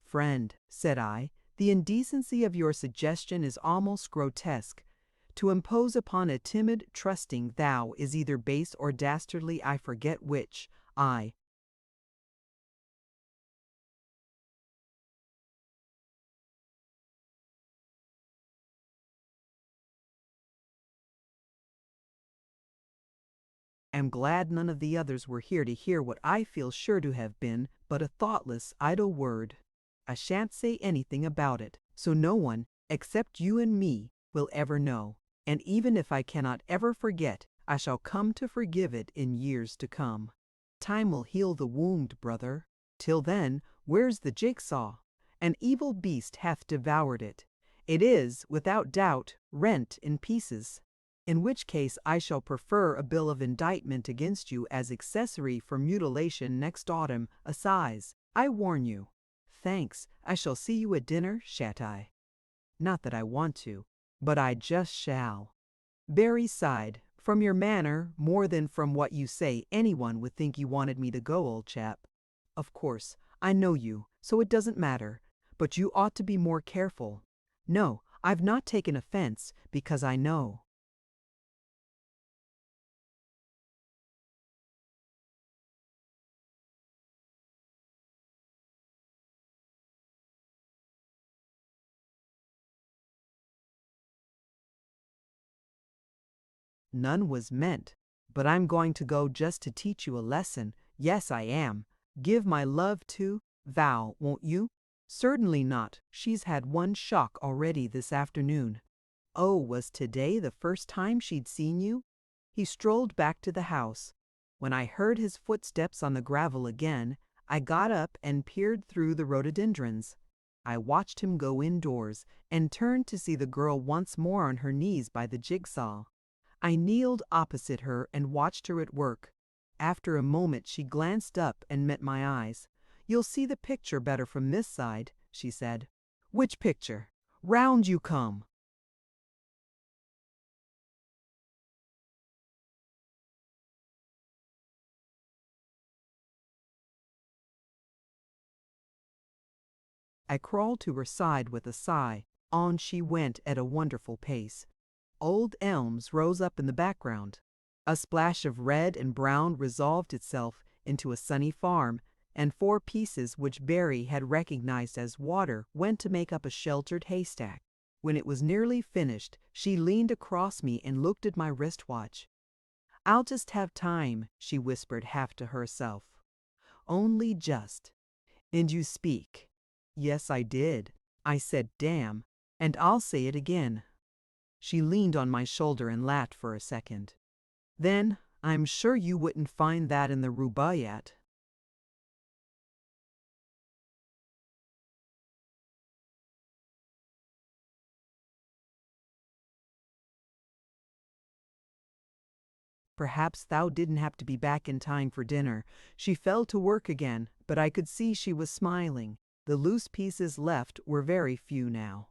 "Friend," said I, "the indecency of your suggestion is almost grotesque. To impose upon a timid, trusting thou is either base or dastardly, I forget which. I am glad none of the others were here to hear what I feel sure to have been but a thoughtless, idle word. I shan't say anything about it, so no one, except you and me, will ever know. And even if I cannot ever forget, I shall come to forgive it in years to come. Time will heal the wound, brother. Till then, where's the jigsaw? An evil beast hath devoured it. It is, without doubt, rent in pieces. In which case I shall prefer a bill of indictment against you as accessory for mutilation next autumn, assize. I warn you. Thanks. I shall see you at dinner, shan't I? Not that I want to, but I just shall. Barry sighed. From your manner, more than from what you say, anyone would think you wanted me to go, old chap. Of course, I know you, so it doesn't matter, but you ought to be more careful. No, I've not taken offense, because I know. None was meant, but I'm going to go just to teach you a lesson. Yes, I am. Give my love to Val, won't you? Certainly not. She's had 1 shock already this afternoon. Oh, was today the first time she'd seen you? He strolled back to the house. When I heard his footsteps on the gravel again, I got up and peered through the rhododendrons. I watched him go indoors and turned to see the girl once more on her knees by the jigsaw. I kneeled opposite her and watched her at work. After a moment she glanced up and met my eyes. "You'll see the picture better from this side," she said. "Which picture?" "Round you come." I crawled to her side with a sigh. On she went at a wonderful pace. Old elms rose up in the background. A splash of red and brown resolved itself into a sunny farm, and 4 pieces which Barry had recognized as water went to make up a sheltered haystack. When it was nearly finished, she leaned across me and looked at my wristwatch. "I'll just have time," she whispered half to herself. "Only just." "And you speak." "Yes, I did. I said damn, and I'll say it again." She leaned on my shoulder and laughed for a second. Then, I'm sure you wouldn't find that in the Rubaiyat. Perhaps thou didn't have to be back in time for dinner. She fell to work again, but I could see she was smiling. The loose pieces left were very few now.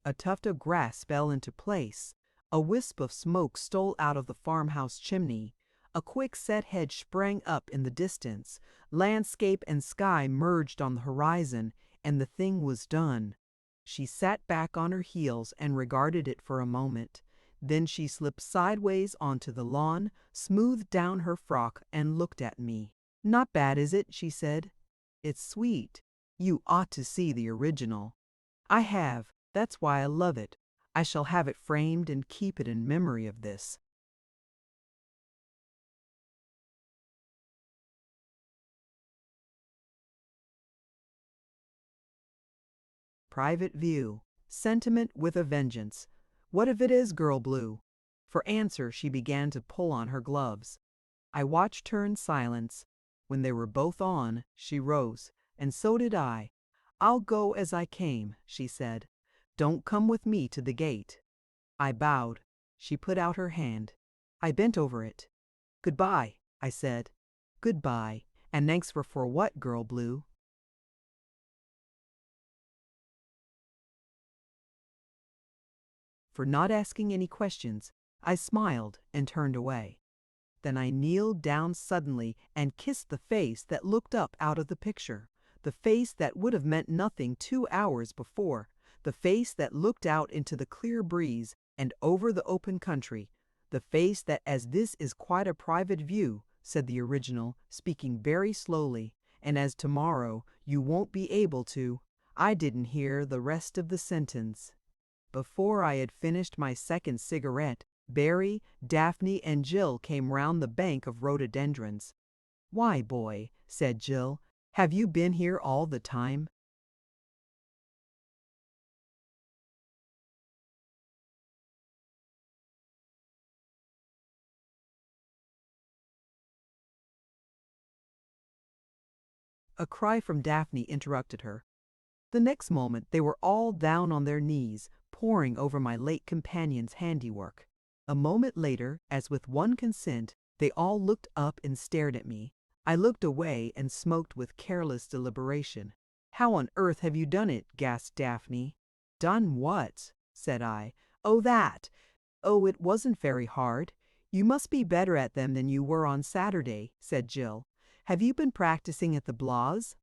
A tuft of grass fell into place. A wisp of smoke stole out of the farmhouse chimney. A quick-set hedge sprang up in the distance. Landscape and sky merged on the horizon, and the thing was done. She sat back on her heels and regarded it for a moment. Then she slipped sideways onto the lawn, smoothed down her frock, and looked at me. "Not bad, is it?" she said. "It's sweet. You ought to see the original." "I have. That's why I love it. I shall have it framed and keep it in memory of this." Private view. Sentiment with a vengeance. What if it is Girl Blue? For answer, she began to pull on her gloves. I watched her in silence. When they were both on, she rose, and so did I. "I'll go as I came," she said. "Don't come with me to the gate." I bowed. She put out her hand. I bent over it. "Goodbye," I said. "Goodbye, and thanks for what, Girl Blue?" For not asking any questions, I smiled and turned away. Then I kneeled down suddenly and kissed the face that looked up out of the picture, the face that would have meant nothing 2 hours before, the face that looked out into the clear breeze and over the open country, the face that, "As this is quite a private view," said the original, speaking very slowly, "and as tomorrow you won't be able to—" I didn't hear the rest of the sentence. Before I had finished my second cigarette, Barry, Daphne, and Jill came round the bank of rhododendrons. "Why, boy," said Jill, "have you been here all the time?" A cry from Daphne interrupted her. The next moment they were all down on their knees, poring over my late companion's handiwork. A moment later, as with one consent, they all looked up and stared at me. I looked away and smoked with careless deliberation. "How on earth have you done it?" gasped Daphne. "Done what?" said I. "Oh, that! Oh, it wasn't very hard. You must be better at them than you were on Saturday," said Jill. "Have you been practicing at the Blahs?"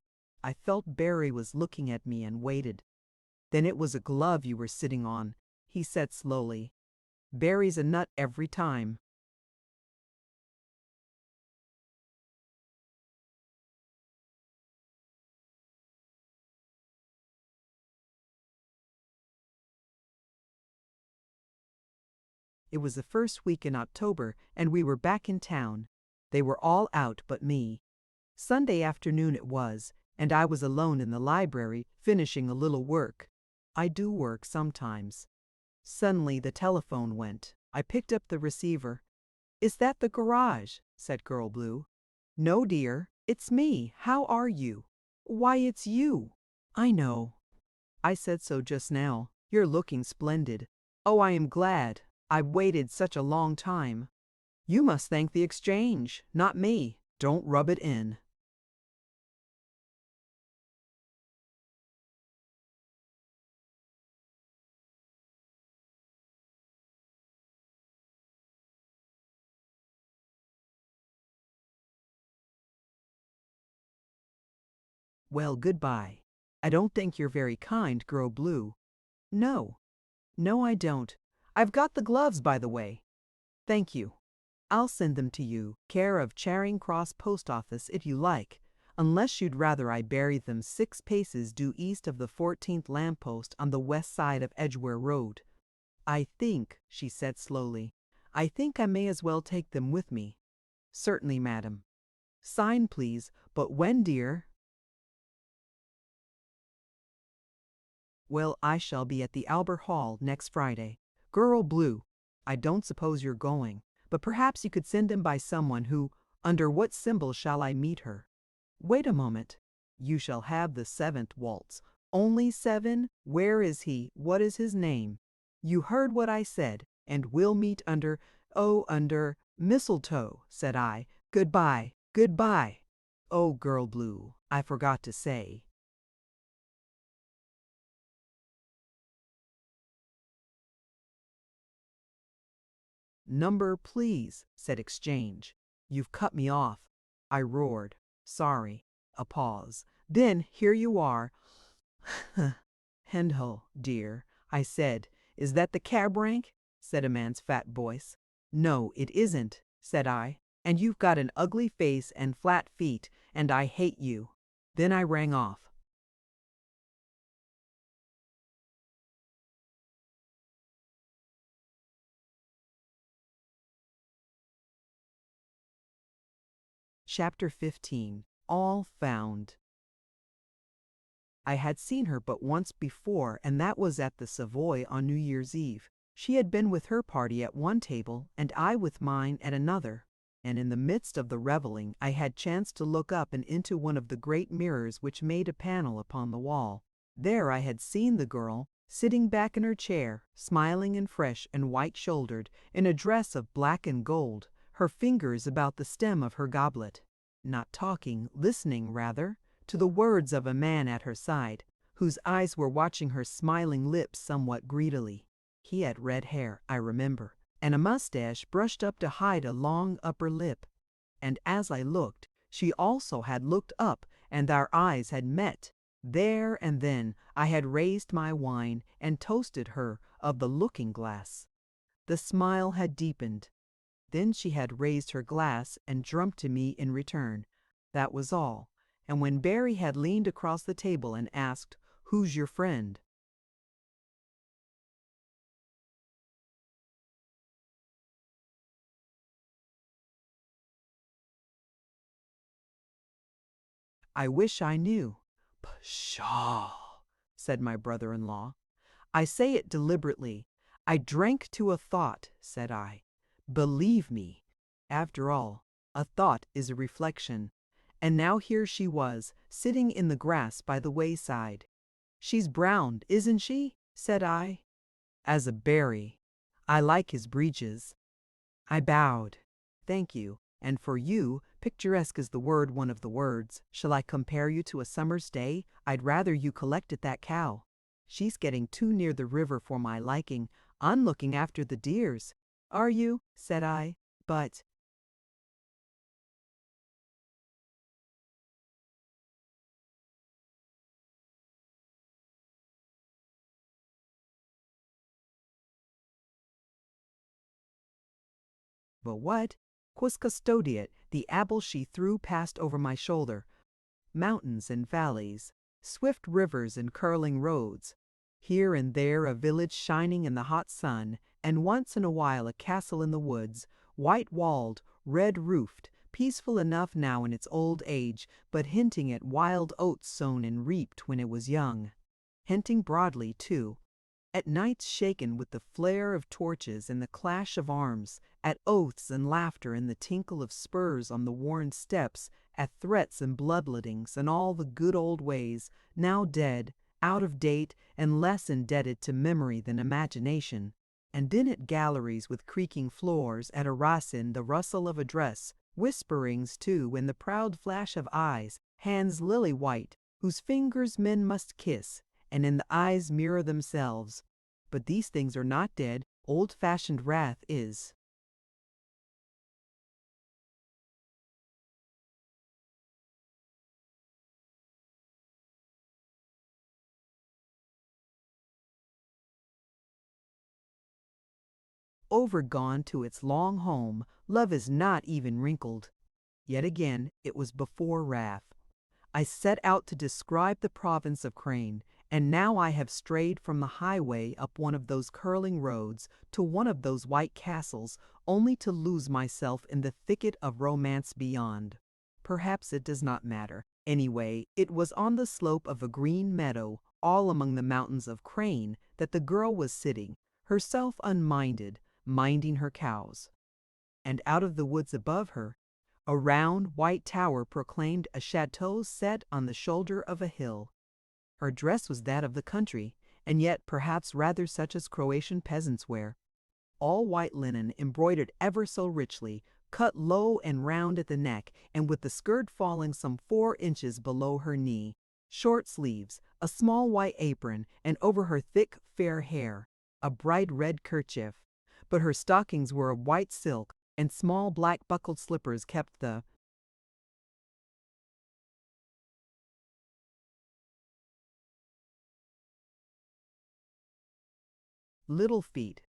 I felt Barry was looking at me and waited. "Then it was a glove you were sitting on," he said slowly. "Barry's a nut every time." It was the first week in October, and we were back in town. They were all out but me. Sunday afternoon it was, and I was alone in the library, finishing a little work. I do work sometimes. Suddenly the telephone went. I picked up the receiver. "Is that the garage?" said Girl Blue. "No, dear, it's me. How are you?" "Why, it's you." "I know. I said so just now. You're looking splendid." "Oh, I am glad. I've waited such a long time." "You must thank the exchange, not me. Don't rub it in." "Well, goodbye. I don't think you're very kind, Girl Blue." "No. No, I don't. I've got the gloves, by the way." "Thank you. I'll send them to you, care of Charing Cross Post Office, if you like, unless you'd rather I buried them 6 paces due east of the 14th lamppost on the west side of Edgware Road." "I think," she said slowly, "I think I may as well take them with me." "Certainly, madam." "Sign, please, but when, dear?" "Well, I shall be at the Albert Hall next Friday. Girl Blue, I don't suppose you're going, but perhaps you could send him by someone who, under what symbol shall I meet her? Wait a moment. You shall have the 7th waltz. Only 7? Where is he? What is his name? You heard what I said, and we'll meet under mistletoe, said I. Goodbye, goodbye. Oh, Girl Blue, I forgot to say. Number, please, said Exchange. You've cut me off. I roared. Sorry. A pause. Then, here you are. Hendel, dear, I said. Is that the cab rank? Said a man's fat voice. No, it isn't, said I. And you've got an ugly face and flat feet, and I hate you. Then I rang off. Chapter 15. All Found. I had seen her but once before, and that was at the Savoy on New Year's Eve. She had been with her party at one table, and I with mine at another. And in the midst of the reveling, I had chanced to look up and into one of the great mirrors which made a panel upon the wall. There I had seen the girl, sitting back in her chair, smiling and fresh and white-shouldered, in a dress of black and gold, her fingers about the stem of her goblet. Not talking, listening rather, to the words of a man at her side, whose eyes were watching her smiling lips somewhat greedily. He had red hair, I remember, and a mustache brushed up to hide a long upper lip. And as I looked, she also had looked up, and our eyes had met. There and then I had raised my wine and toasted her of the looking-glass. The smile had deepened. Then she had raised her glass and drunk to me in return. That was all. And when Barry had leaned across the table and asked, "Who's your friend?" I wish I knew. Pshaw, said my brother-in-law. I say it deliberately. I drank to a thought, said I. Believe me, after all, a thought is a reflection. And now here she was, sitting in the grass by the wayside. She's brown, isn't she? Said I. As a berry. I like his breeches. I bowed. Thank you. And for you, picturesque is the word, one of the words. Shall I compare you to a summer's day? I'd rather you collected that cow. She's getting too near the river for my liking. I'm looking after the deers. Are you? Said I. But what? Quos custodiet, the apple she threw passed over my shoulder. Mountains and valleys, swift rivers and curling roads. Here and there a village shining in the hot sun, and once in a while a castle in the woods, white-walled, red-roofed, peaceful enough now in its old age, but hinting at wild oats sown and reaped when it was young. Hinting broadly, too. At nights shaken with the flare of torches and the clash of arms, at oaths and laughter and the tinkle of spurs on the worn steps, at threats and bloodlettings and all the good old ways, now dead, out of date, and less indebted to memory than imagination. And then at galleries with creaking floors, at a Racine the rustle of a dress, whisperings too, and the proud flash of eyes, hands lily-white, whose fingers men must kiss, and in the eyes mirror themselves. But these things are not dead. Old-fashioned wrath is. Overgone to its long home, love is not even wrinkled. Yet again, it was before wrath. I set out to describe the province of Crane, and now I have strayed from the highway up one of those curling roads to one of those white castles, only to lose myself in the thicket of romance beyond. Perhaps it does not matter. Anyway, it was on the slope of a green meadow, all among the mountains of Crane, that the girl was sitting, herself unminded, minding her cows. And out of the woods above her, a round white tower proclaimed a chateau set on the shoulder of a hill. Her dress was that of the country, and yet perhaps rather such as Croatian peasants wear. All white linen, embroidered ever so richly, cut low and round at the neck, and with the skirt falling some 4 inches below her knee. Short sleeves, a small white apron, and over her thick, fair hair, a bright red kerchief. But her stockings were of white silk, and small black buckled slippers kept the little feet.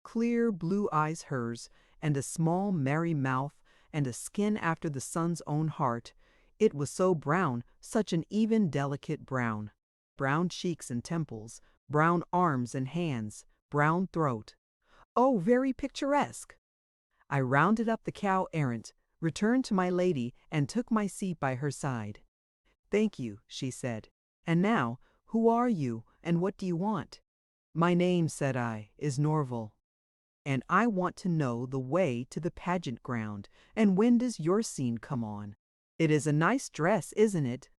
Clear blue eyes hers, and a small merry mouth, and a skin after the sun's own heart. It was so brown, such an even delicate brown. Brown cheeks and temples, brown arms and hands, brown throat. Oh, very picturesque! I rounded up the cow errant, returned to my lady, and took my seat by her side. "Thank you," she said. "And now, who are you, and what do you want?" "My name," said I, "is Norval, and I want to know the way to the pageant ground, and when does your scene come on? It is a nice dress, isn't it?"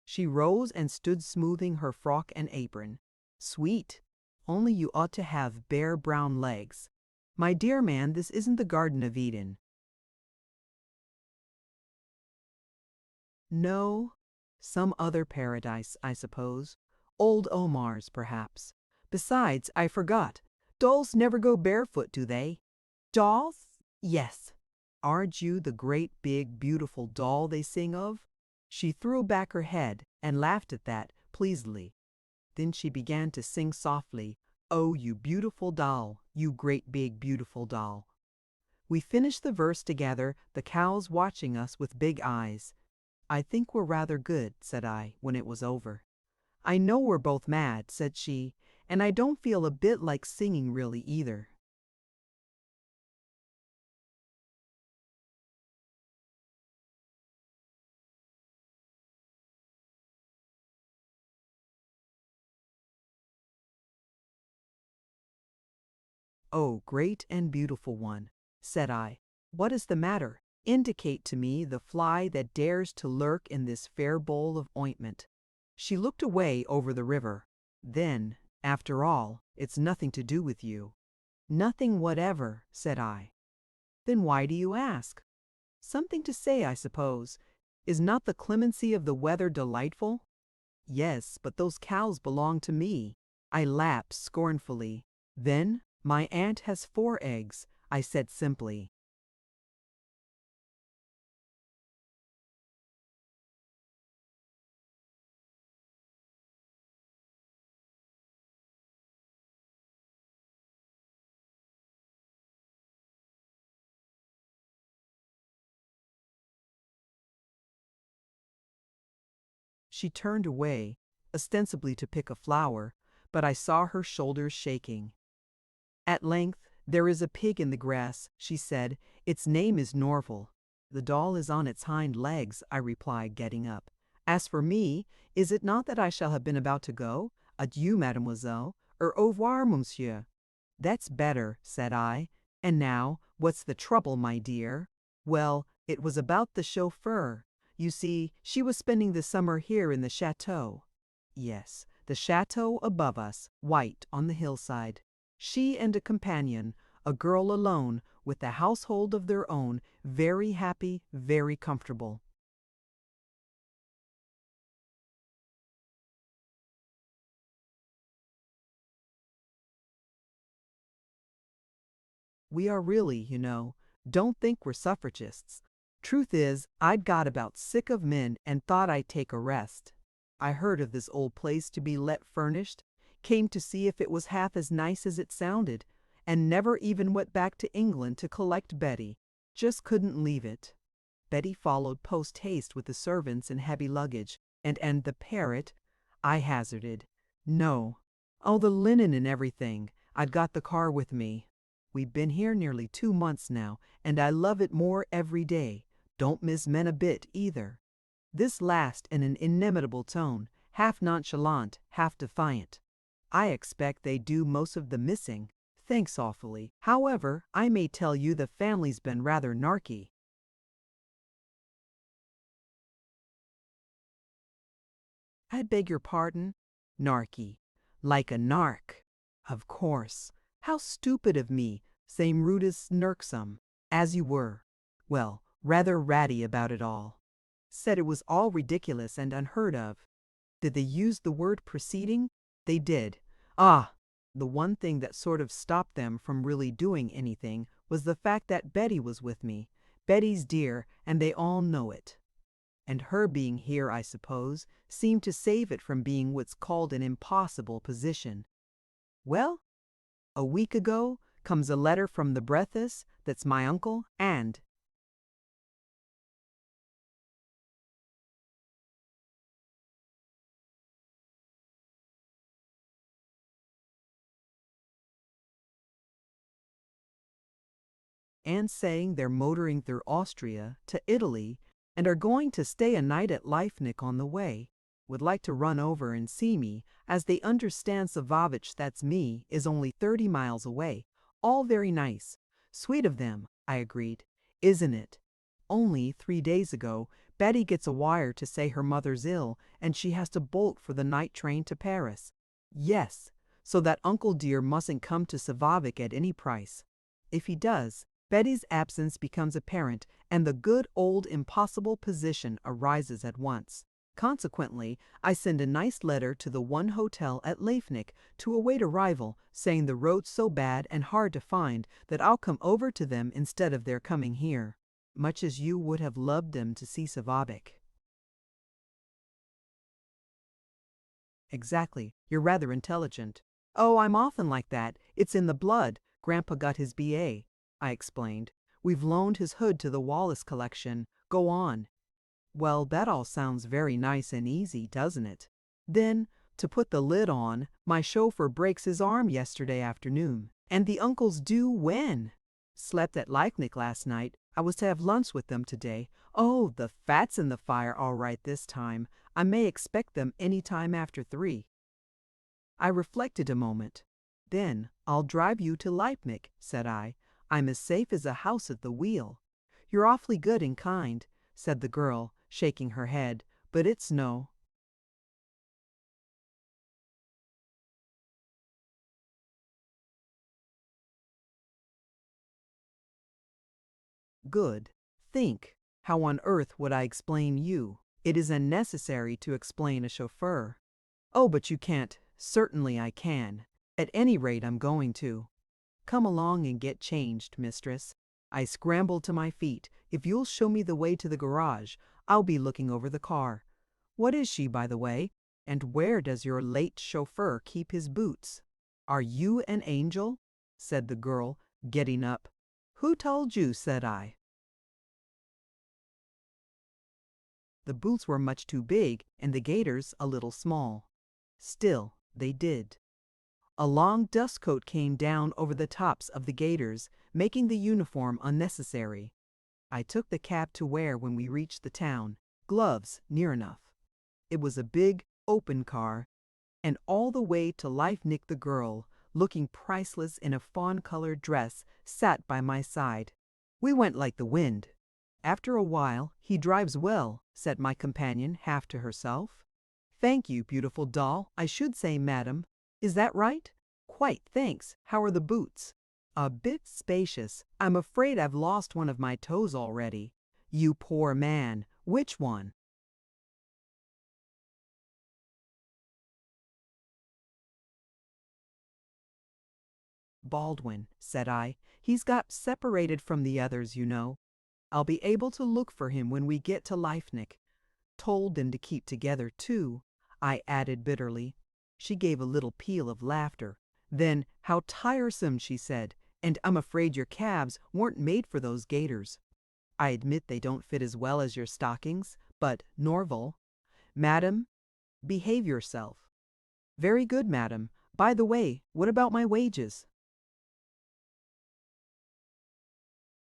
She rose and stood smoothing her frock and apron. "Sweet, only you ought to have bare brown legs. My dear man, this isn't the Garden of Eden." "No, some other paradise, I suppose. Old Omar's, perhaps. Besides, I forgot. Dolls never go barefoot, do they?" "Dolls? Yes. Aren't you the great big beautiful doll they sing of?" She threw back her head and laughed at that, pleasedly. Then she began to sing softly, "Oh, you beautiful doll, you great big beautiful doll." We finished the verse together, the cows watching us with big eyes. "I think we're rather good," said I, when it was over. "I know we're both mad," said she, "and I don't feel a bit like singing really either." "Oh, great and beautiful one," said I, "what is the matter? Indicate to me the fly that dares to lurk in this fair bowl of ointment." She looked away over the river. "Then, after all, it's nothing to do with you." "Nothing whatever," said I. "Then why do you ask?" "Something to say, I suppose. Is not the clemency of the weather delightful?" "Yes, but those cows belong to me." I laughed scornfully. "Then my aunt has 4 eggs," I said simply. She turned away, ostensibly to pick a flower, but I saw her shoulders shaking. At length, "There is a pig in the grass," she said. "Its name is Norval." "The doll is on its hind legs," I replied, getting up. "As for me, is it not that I shall have been about to go? Adieu, mademoiselle, or au revoir, monsieur." "That's better," said I. "And now, what's the trouble, my dear?" "Well, it was about the chauffeur. You see, she was spending the summer here in the chateau." Yes, the chateau above us, white on the hillside. She and a companion, a girl alone, with a household of their own, very happy, very comfortable. We are really, you know. Don't think we're suffragists. Truth is, I'd got about sick of men and thought I'd take a rest. I heard of this old place to be let furnished, came to see if it was half as nice as it sounded, and never even went back to England to collect Betty. Just couldn't leave it. Betty followed post haste with the servants and heavy luggage, and the parrot, I hazarded. No. Oh, the linen and everything. I'd got the car with me. We've been here nearly 2 months now, and I love it more every day. Don't miss men a bit, either. This last in an inimitable tone, half nonchalant, half defiant. I expect they do most of the missing. Thanks awfully. However, I may tell you the family's been rather narky. I beg your pardon? Narky. Like a narc. Of course. How stupid of me. Same root as nirksome. As you were. Well, rather ratty about it all. Said it was all ridiculous and unheard of. Did they use the word proceeding? They did. Ah! The one thing that sort of stopped them from really doing anything was the fact that Betty was with me. Betty's dear, and they all know it. And her being here, I suppose, seemed to save it from being what's called an impossible position. Well, a week ago comes a letter from the Breathus, that's my uncle, and saying they're motoring through Austria to Italy and are going to stay a night at Leifnick on the way. Would like to run over and see me, as they understand Savovich, that's me, is only 30 miles away. All very nice. Sweet of them, I agreed. Isn't it? Only 3 days ago, Betty gets a wire to say her mother's ill and she has to bolt for the night train to Paris. Yes, so that Uncle dear mustn't come to Savovich at any price. If he does, Betty's absence becomes apparent and the good old impossible position arises at once. Consequently, I send a nice letter to the one hotel at Leifnick to await arrival, saying the road's so bad and hard to find that I'll come over to them instead of their coming here. Much as you would have loved them to see Savovich. Exactly. You're rather intelligent. Oh, I'm often like that. It's in the blood. Grandpa got his B.A., I explained. We've loaned his hood to the Wallace collection. Go on. Well, that all sounds very nice and easy, doesn't it? Then, to put the lid on, my chauffeur breaks his arm yesterday afternoon. And the uncle's due when? Slept at Leifnick last night. I was to have lunch with them today. Oh, the fat's in the fire all right this time. I may expect them any time after 3. I reflected a moment. Then I'll drive you to Leipzig, said I. I'm as safe as a house at the wheel. You're awfully good and kind, said the girl, shaking her head, but it's no. Good. Think. How on earth would I explain you? It is unnecessary to explain a chauffeur. Oh, but you can't. Certainly I can. At any rate, I'm going to. Come along and get changed, mistress. I scrambled to my feet. If you'll show me the way to the garage, I'll be looking over the car. What is she, by the way? And where does your late chauffeur keep his boots? Are you an angel? Said the girl, getting up. Who told you? Said I. The boots were much too big and the gaiters a little small. Still, they did. A long dust coat came down over the tops of the gaiters, making the uniform unnecessary. I took the cap to wear when we reached the town, gloves near enough. It was a big, open car, and all the way to Leifnick the girl, looking priceless in a fawn-colored dress, sat by my side. We went like the wind. After a while, he drives well, said my companion, half to herself. Thank you, beautiful doll. I should say, madam. Is that right? Quite, thanks. How are the boots? A bit spacious. I'm afraid I've lost one of my toes already. You poor man. Which one? Baldwin, said I. He's got separated from the others, you know. I'll be able to look for him when we get to Leifnick. Told them to keep together, too, I added bitterly. She gave a little peal of laughter. Then, how tiresome, she said, and I'm afraid your calves weren't made for those gaiters. I admit they don't fit as well as your stockings, but, Norval, madam, behave yourself. Very good, madam. By the way, what about my wages?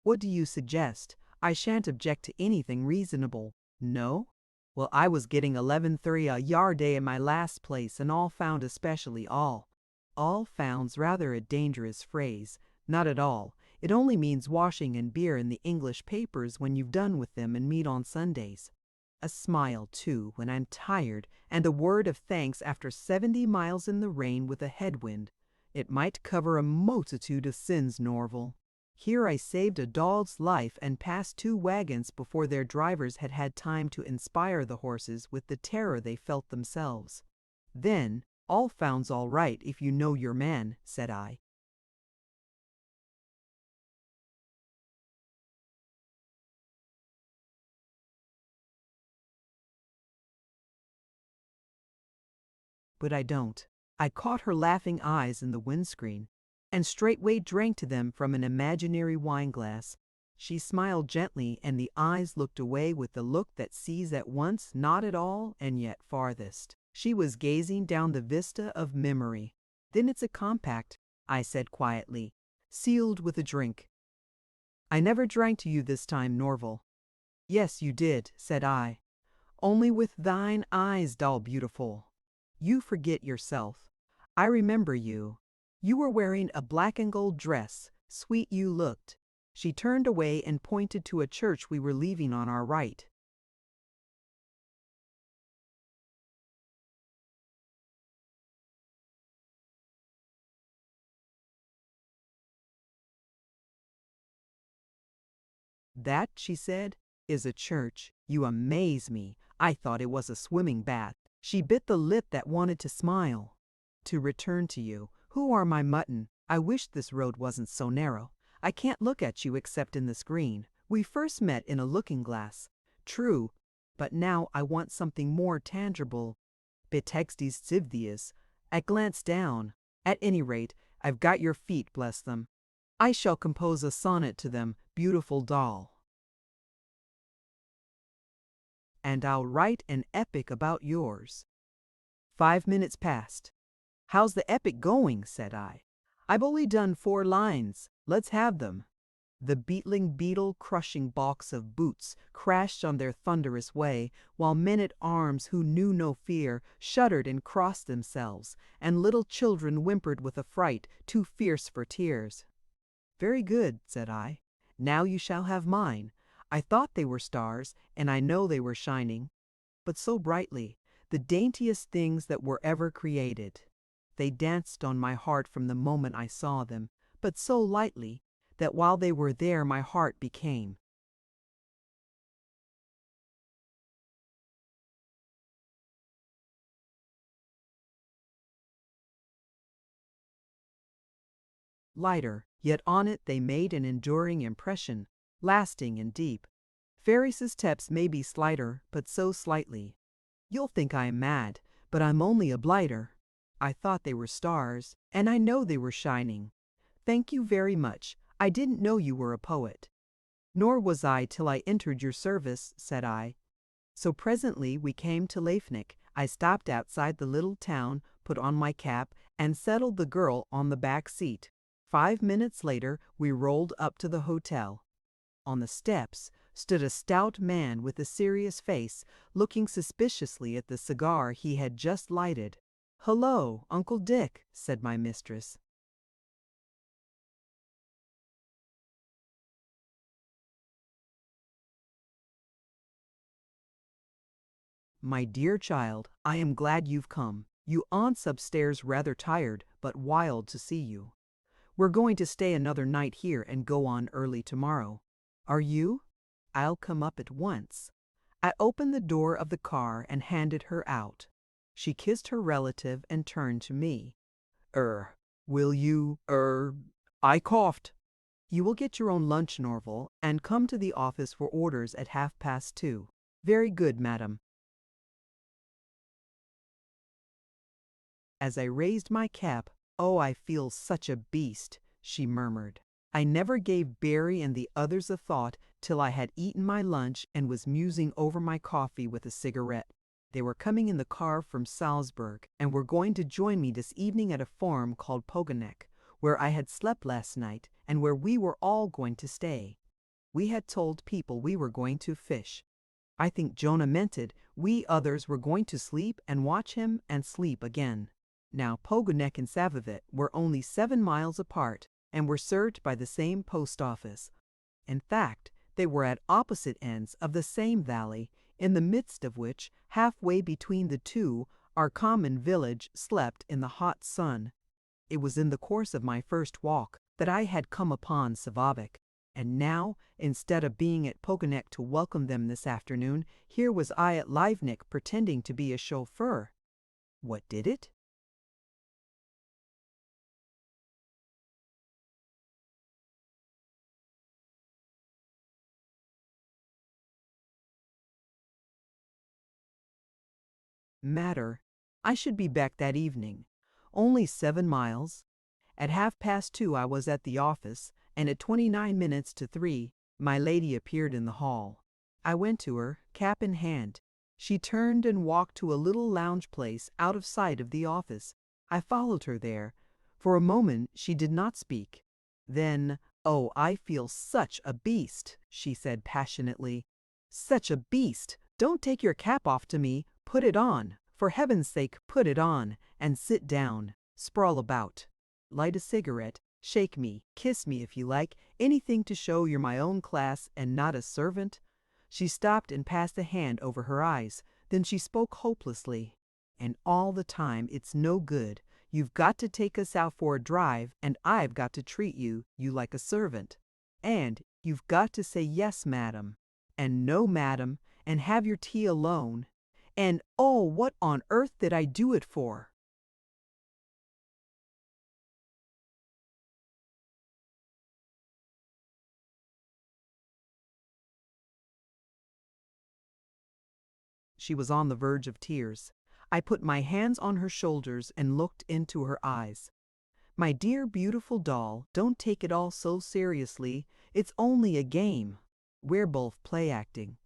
What do you suggest? I shan't object to anything reasonable. No? Well, I was getting 11.30 a yard day in my last place, and all found especially all. All found's rather a dangerous phrase. Not at all. It only means washing and beer in the English papers when you've done with them and meat on Sundays. A smile, too, when I'm tired, and a word of thanks after 70 miles in the rain with a headwind. It might cover a multitude of sins, Norval. Here I saved a dog's life and passed 2 wagons before their drivers had had time to inspire the horses with the terror they felt themselves. Then, all found's all right if you know your man, said I. But I don't. I caught her laughing eyes in the windscreen, and straightway drank to them from an imaginary wineglass. She smiled gently, and the eyes looked away with the look that sees at once not at all and yet farthest. She was gazing down the vista of memory. Then it's a compact, I said quietly, sealed with a drink. I never drank to you this time, Norval. Yes, you did, said I. Only with thine eyes, doll beautiful. You forget yourself. I remember you. You were wearing a black and gold dress. Sweet you looked. She turned away and pointed to a church we were leaving on our right. That, she said, is a church. You amaze me. I thought it was a swimming bath. She bit the lip that wanted to smile. To return to you, who are my mutton? I wish this road wasn't so narrow. I can't look at you except in the screen. We first met in a looking-glass. True, but now I want something more tangible. Betextes civdius. At glance down. At any rate, I've got your feet, bless them. I shall compose a sonnet to them, beautiful doll. And I'll write an epic about yours. 5 minutes passed. How's the epic going? Said I. I've only done 4 lines. Let's have them. The beetling beetle-crushing balks of boots crashed on their thunderous way, while men-at-arms who knew no fear shuddered and crossed themselves, and little children whimpered with affright too fierce for tears. Very good, said I. Now you shall have mine. I thought they were stars, and I know they were shining, but so brightly, the daintiest things that were ever created. They danced on my heart from the moment I saw them, but so lightly, that while they were there my heart became. Lighter, yet on it they made an enduring impression, lasting and deep. Ferris's steps may be slighter, but so slightly. You'll think I am mad, but I'm only a blighter. I thought they were stars, and I know they were shining. Thank you very much. I didn't know you were a poet. Nor was I till I entered your service, said I. So presently we came to Leifnick. I stopped outside the little town, put on my cap, and settled the girl on the back seat. 5 minutes later we rolled up to the hotel. On the steps stood a stout man with a serious face, looking suspiciously at the cigar he had just lighted. "Hello, Uncle Dick," said my mistress. "My dear child, I am glad you've come. You aunt's upstairs rather tired, but wild to see you. We're going to stay another night here and go on early tomorrow. Are you? I'll come up at once." I opened the door of the car and handed her out. She kissed her relative and turned to me. Will you, I coughed. "You will get your own lunch, Norval, and come to the office for orders at 2:30. Very good, madam." As I raised my cap, "Oh, I feel such a beast," she murmured. I never gave Barry and the others a thought till I had eaten my lunch and was musing over my coffee with a cigarette. They were coming in the car from Salzburg and were going to join me this evening at a farm called Poganek, where I had slept last night and where we were all going to stay. We had told people we were going to fish. I think Jonah meant it. We others were going to sleep and watch him and sleep again. Now Poganek and Savavet were only 7 miles apart and were served by the same post office. In fact, they were at opposite ends of the same valley, in the midst of which, halfway between the two, our common village slept in the hot sun. It was in the course of my first walk that I had come upon Savavik, and now, instead of being at Poganek to welcome them this afternoon, here was I at Livnik pretending to be a chauffeur. What did it? Matter. I should be back that evening. Only 7 miles. At 2:30 I was at the office, and at 3:29 my lady appeared in the hall. I went to her, cap in hand. She turned and walked to a little lounge place out of sight of the office. I followed her there. For a moment she did not speak. Then, "Oh, I feel such a beast," she said passionately. "Such a beast! Don't take your cap off to me. Put it on. For heaven's sake, put it on, and sit down. Sprawl about. Light a cigarette. Shake me. Kiss me if you like. Anything to show you're my own class and not a servant." She stopped and passed a hand over her eyes. Then she spoke hopelessly. "And all the time it's no good. You've got to take us out for a drive, and I've got to treat you like a servant. And you've got to say yes, madam, and no, madam, and have your tea alone. And oh, what on earth did I do it for?" She was on the verge of tears. I put my hands on her shoulders and looked into her eyes. "My dear beautiful doll, don't take it all so seriously. It's only a game. We're both play acting.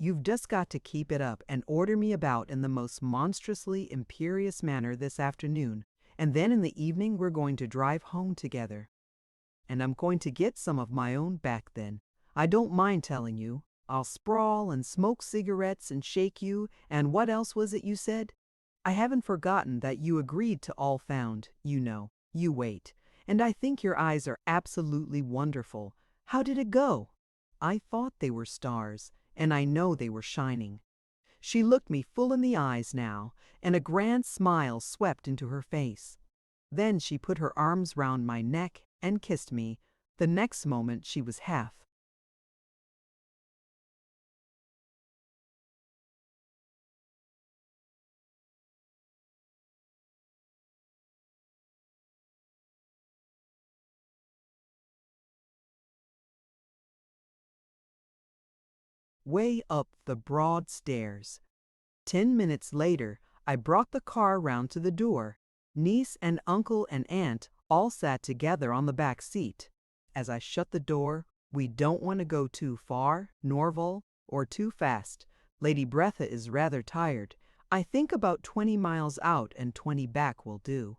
You've just got to keep it up and order me about in the most monstrously imperious manner this afternoon, and then in the evening we're going to drive home together. And I'm going to get some of my own back then. I don't mind telling you. I'll sprawl and smoke cigarettes and shake you, and what else was it you said? I haven't forgotten that you agreed to all found, you know. You wait. And I think your eyes are absolutely wonderful. How did it go?" I thought they were stars, and I know they were shining. She looked me full in the eyes now, and a grand smile swept into her face. Then she put her arms round my neck and kissed me. The next moment she was half. Way up the broad stairs. 10 minutes later, I brought the car round to the door. Niece and uncle and aunt all sat together on the back seat. As I shut the door, "We don't want to go too far, Norval, or too fast. Lady Bretha is rather tired. I think about 20 miles out and 20 back will do.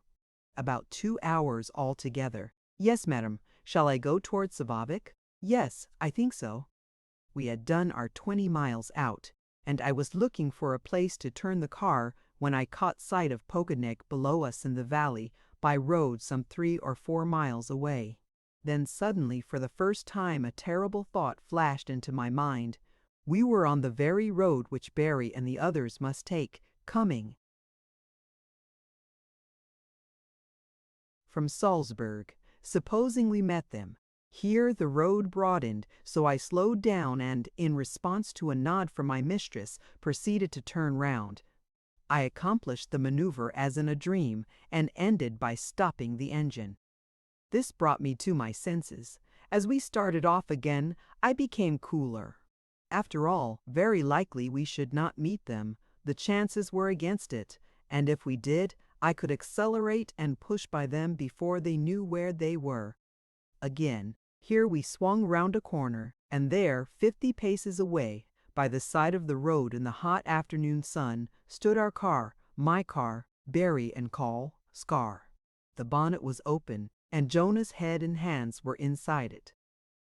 About 2 hours altogether. Yes, madam. Shall I go towards Savavik? Yes, I think so." We had done our 20 miles out, and I was looking for a place to turn the car when I caught sight of Poganek below us in the valley by road some 3 or 4 miles away. Then suddenly for the first time a terrible thought flashed into my mind. We were on the very road which Barry and the others must take, coming from Salzburg. Supposing we met them. Here the road broadened, so I slowed down and, in response to a nod from my mistress, proceeded to turn round. I accomplished the maneuver as in a dream, and ended by stopping the engine. This brought me to my senses. As we started off again, I became cooler. After all, very likely we should not meet them. The chances were against it, and if we did, I could accelerate and push by them before they knew where they were. Again, here we swung round a corner, and there, 50 paces away, by the side of the road in the hot afternoon sun, stood our car, my car, Barry and Call, Scar. The bonnet was open, and Jonah's head and hands were inside it.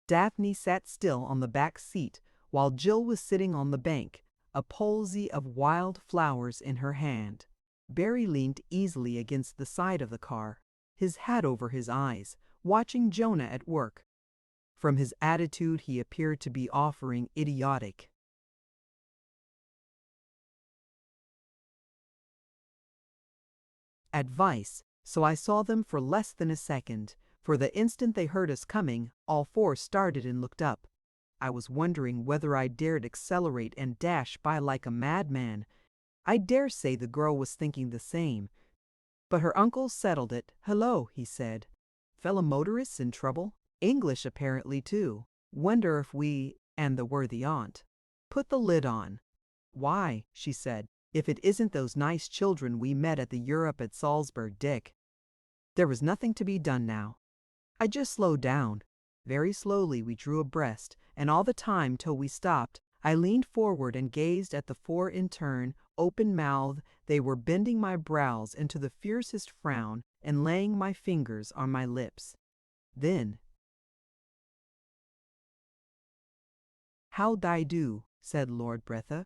Daphne sat still on the back seat, while Jill was sitting on the bank, a posy of wild flowers in her hand. Barry leaned easily against the side of the car, his hat over his eyes, watching Jonah at work. From his attitude, he appeared to be offering idiotic advice, so I saw them for less than a second. For the instant they heard us coming, all four started and looked up. I was wondering whether I dared accelerate and dash by like a madman. I dare say the girl was thinking the same. But her uncle settled it. "Hello," he said. "Fellow motorists in trouble? English apparently too. Wonder if we," and the worthy aunt, "put the lid on." "Why," she said, "if it isn't those nice children we met at the Europe at Salzburg, Dick." There was nothing to be done now. I just slowed down. Very slowly we drew abreast, and all the time till we stopped, I leaned forward and gazed at the four in turn, open-mouthed. They were bending my brows into the fiercest frown and laying my fingers on my lips. Then, "How thy do?" said Lord Bretha.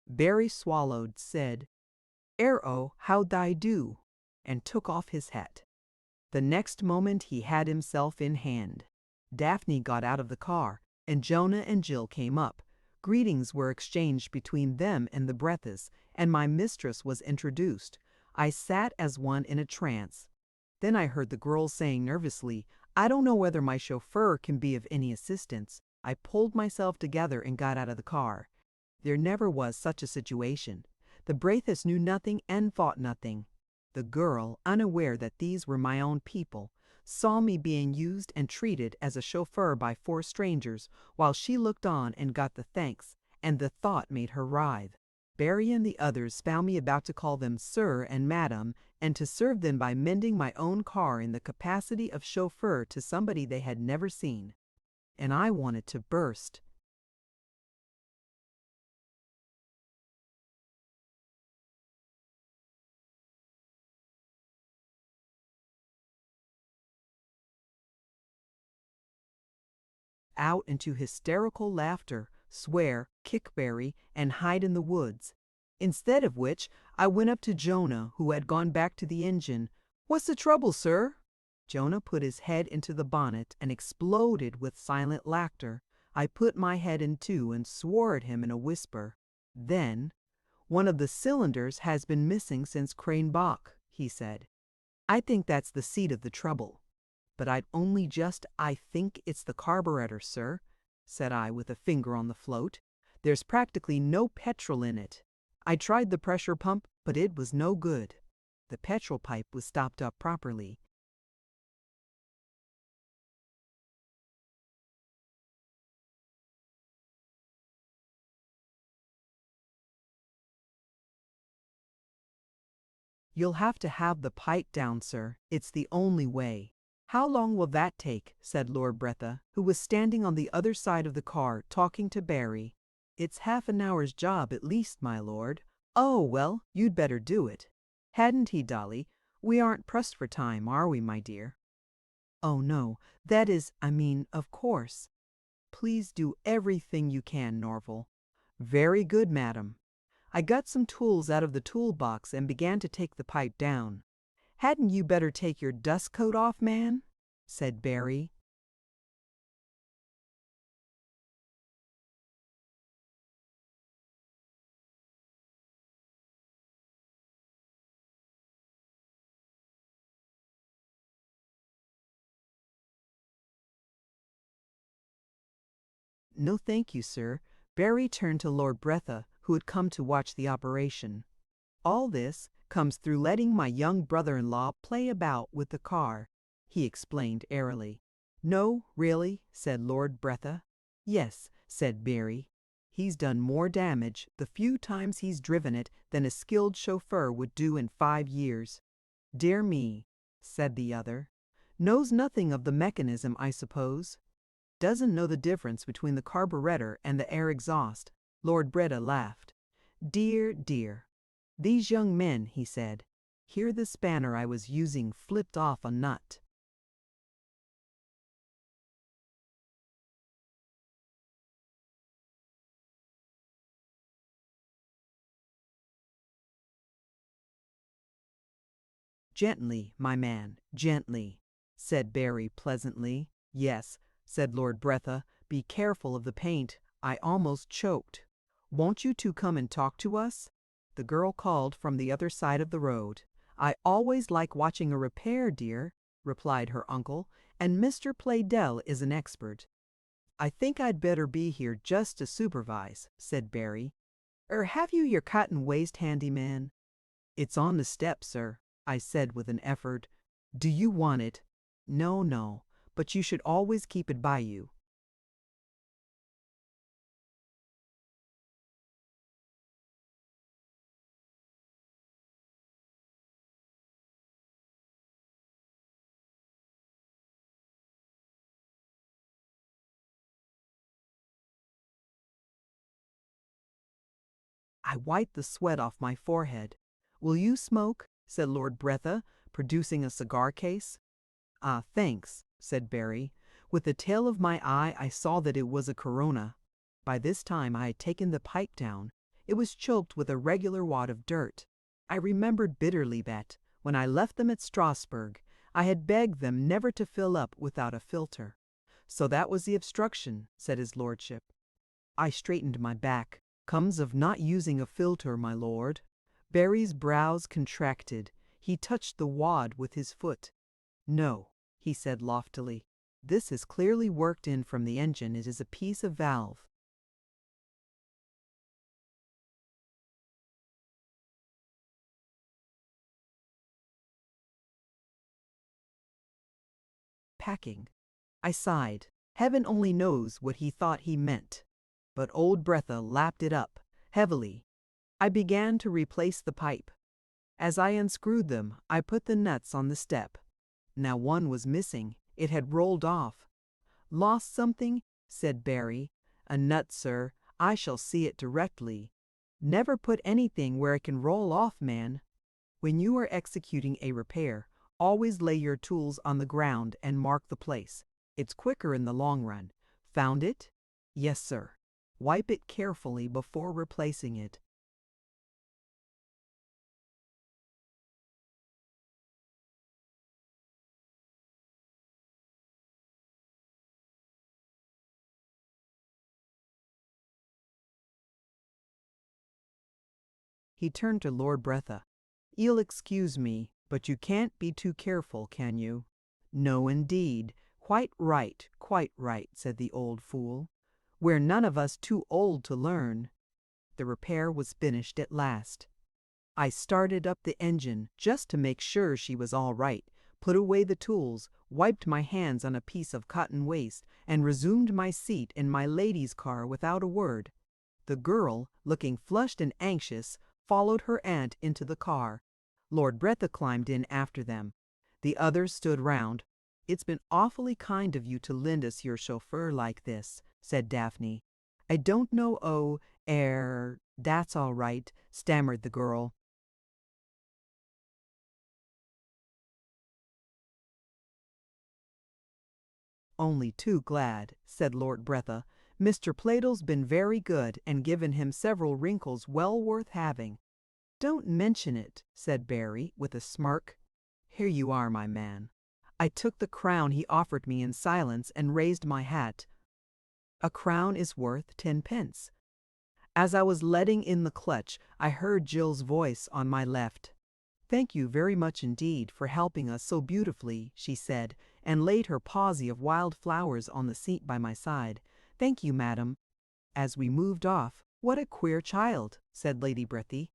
Barry swallowed, said, "Arrow, how thy do?" and took off his hat. The next moment he had himself in hand. Daphne got out of the car, and Jonah and Jill came up. Greetings were exchanged between them and the Brethas, and my mistress was introduced. I sat as one in a trance. Then I heard the girls saying nervously, "I don't know whether my chauffeur can be of any assistance." I pulled myself together and got out of the car. There never was such a situation. The Brethas knew nothing and thought nothing. The girl, unaware that these were my own people, saw me being used and treated as a chauffeur by four strangers, while she looked on and got the thanks, and the thought made her writhe. Barry and the others found me about to call them sir and madam, and to serve them by mending my own car in the capacity of chauffeur to somebody they had never seen. And I wanted to burst. Out into hysterical laughter, swear, kick Barry, and hide in the woods. Instead of which, I went up to Jonah, who had gone back to the engine. "What's the trouble, sir?" Jonah put his head into the bonnet and exploded with silent laughter. I put my head in too and swore at him in a whisper. Then, "One of the cylinders has been missing since Crane Bach," he said. "I think that's the seat of the trouble." "But I think it's the carburetor, sir," said I with a finger on the float. "There's practically no petrol in it. I tried the pressure pump, but it was no good." The petrol pipe was stopped up properly. "You'll have to have the pipe down, sir. It's the only way." "How long will that take?" said Lord Bretha, who was standing on the other side of the car talking to Barry. "It's half an hour's job at least, my lord." "Oh, well, you'd better do it." Hadn't he, Dolly? We aren't pressed for time, are we, my dear? "Oh, no. That is, of course." "Please do everything you can, Norval." "Very good, madam." I got some tools out of the toolbox and began to take the pipe down. "Hadn't you better take your dust coat off, man?" said Barry. "No, thank you, sir." Barry turned to Lord Bretha, who had come to watch the operation. "All this comes through letting my young brother-in-law play about with the car," he explained airily. "No, really," said Lord Bretha. "Yes," said Barry. "He's done more damage the few times he's driven it than a skilled chauffeur would do in 5 years." "Dear me," said the other. "Knows nothing of the mechanism, I suppose?" "Doesn't know the difference between the carburetor and the air exhaust." Lord Bretha laughed. "Dear, dear. These young men," he said. "Here the spanner I was using flipped off a nut." Gently, my man, gently, said Barry pleasantly. Yes, said Lord Bretha, be careful of the paint. I almost choked. Won't you two come and talk to us? The girl called from the other side of the road. I always like watching a repair, dear, replied her uncle, and Mr. Playdell is an expert. I think I'd better be here just to supervise, said Barry. Have you your cotton waste handy, man? It's on the step, sir, I said with an effort. Do you want it? No, no, but you should always keep it by you. I wiped the sweat off my forehead. Will you smoke? Said Lord Bretha, producing a cigar case. Ah, thanks, said Barry. With the tail of my eye I saw that it was a Corona. By this time I had taken the pipe down. It was choked with a regular wad of dirt. I remembered bitterly that, when I left them at Strasbourg, I had begged them never to fill up without a filter. So that was the obstruction, said his lordship. I straightened my back. Comes of not using a filter, my lord. Barry's brows contracted. He touched the wad with his foot. No, he said loftily. This is clearly worked in from the engine. It is a piece of valve. Packing. I sighed. Heaven only knows what he thought he meant. But old Bretha lapped it up, heavily. I began to replace the pipe. As I unscrewed them, I put the nuts on the step. Now one was missing. It had rolled off. Lost something? Said Barry. A nut, sir. I shall see it directly. Never put anything where it can roll off, man. When you are executing a repair, always lay your tools on the ground and mark the place. It's quicker in the long run. Found it? Yes, sir. Wipe it carefully before replacing it. He turned to Lord Bretha. You'll excuse me, but you can't be too careful, can you? No, indeed. Quite right, said the old fool. We're none of us too old to learn. The repair was finished at last. I started up the engine just to make sure she was all right, put away the tools, wiped my hands on a piece of cotton waste, and resumed my seat in my lady's car without a word. The girl, looking flushed and anxious, followed her aunt into the car. Lord Bretha climbed in after them. The others stood round. It's been awfully kind of you to lend us your chauffeur like this, said Daphne. I don't know, that's all right, stammered the girl. Only too glad, said Lord Bretha. Mr. Playdell's been very good and given him several wrinkles well worth having. Don't mention it, said Barry, with a smirk. Here you are, my man. I took the crown he offered me in silence and raised my hat. A crown is worth 10 pence. As I was letting in the clutch, I heard Jill's voice on my left. Thank you very much indeed for helping us so beautifully, she said, and laid her posy of wild flowers on the seat by my side. Thank you, madam. As we moved off, what a queer child, said Lady Brethy.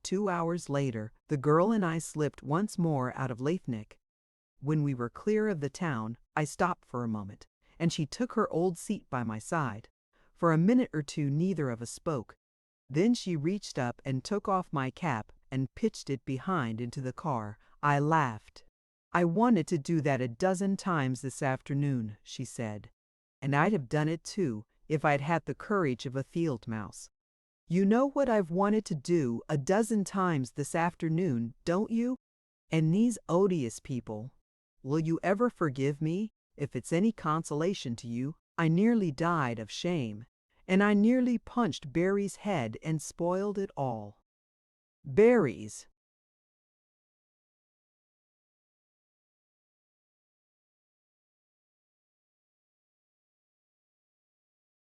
Two hours later, the girl and I slipped once more out of Leithnick. When we were clear of the town, I stopped for a moment, and she took her old seat by my side. For a minute or two neither of us spoke. Then she reached up and took off my cap and pitched it behind into the car. I laughed. I wanted to do that a dozen times this afternoon, she said. And I'd have done it too, if I'd had the courage of a field mouse. You know what I've wanted to do a dozen times this afternoon, don't you? And these odious people, will you ever forgive me? If it's any consolation to you, I nearly died of shame, and I nearly punched Barry's head and spoiled it all. Berries!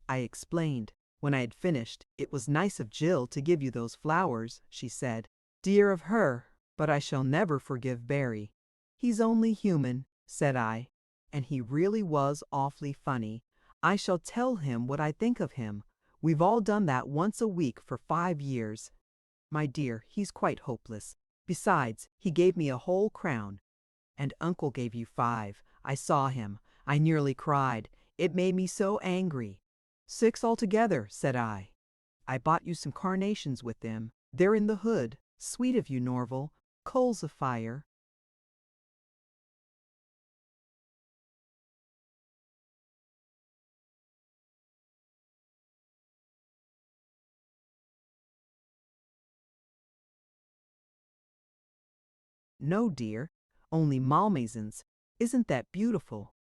I explained. When I had finished, it was nice of Jill to give you those flowers, she said. Dear of her, but I shall never forgive Barry. He's only human, said I, and he really was awfully funny. I shall tell him what I think of him. We've all done that once a week for 5 years. My dear, he's quite hopeless. Besides, he gave me a whole crown. And Uncle gave you 5. I saw him. I nearly cried. It made me so angry. 6 altogether, said I. I bought you some carnations with them. They're in the hood. Sweet of you, Norval. Coals of fire. No, dear, only malmaisons. Isn't that beautiful?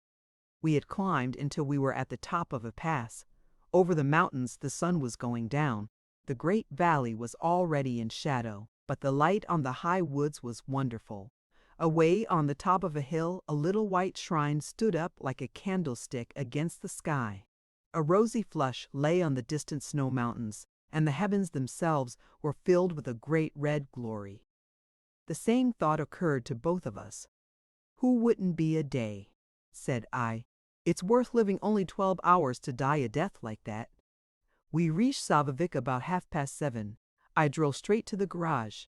We had climbed until we were at the top of a pass. Over the mountains the sun was going down. The great valley was already in shadow, but the light on the high woods was wonderful. Away on the top of a hill, a little white shrine stood up like a candlestick against the sky. A rosy flush lay on the distant snow mountains, and the heavens themselves were filled with a great red glory. The same thought occurred to both of us. Who wouldn't be a day? Said I. It's worth living only 12 hours to die a death like that. We reached Savavik about 7:30. I drove straight to the garage.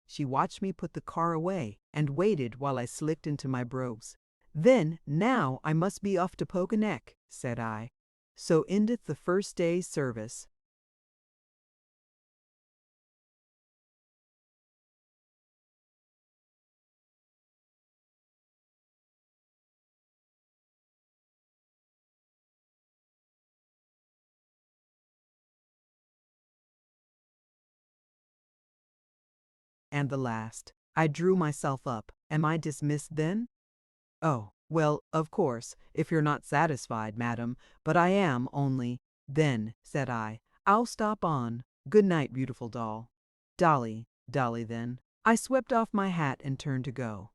She watched me put the car away and waited while I slicked into my brogues. Then, now I must be off to Poganek, said I. So endeth the first day's service. And the last. I drew myself up. Am I dismissed then? Oh, well, of course, if you're not satisfied, madam, but I am only. Then, said I, I'll stop on. Good night, beautiful doll. Dolly, Dolly then. I swept off my hat and turned to go.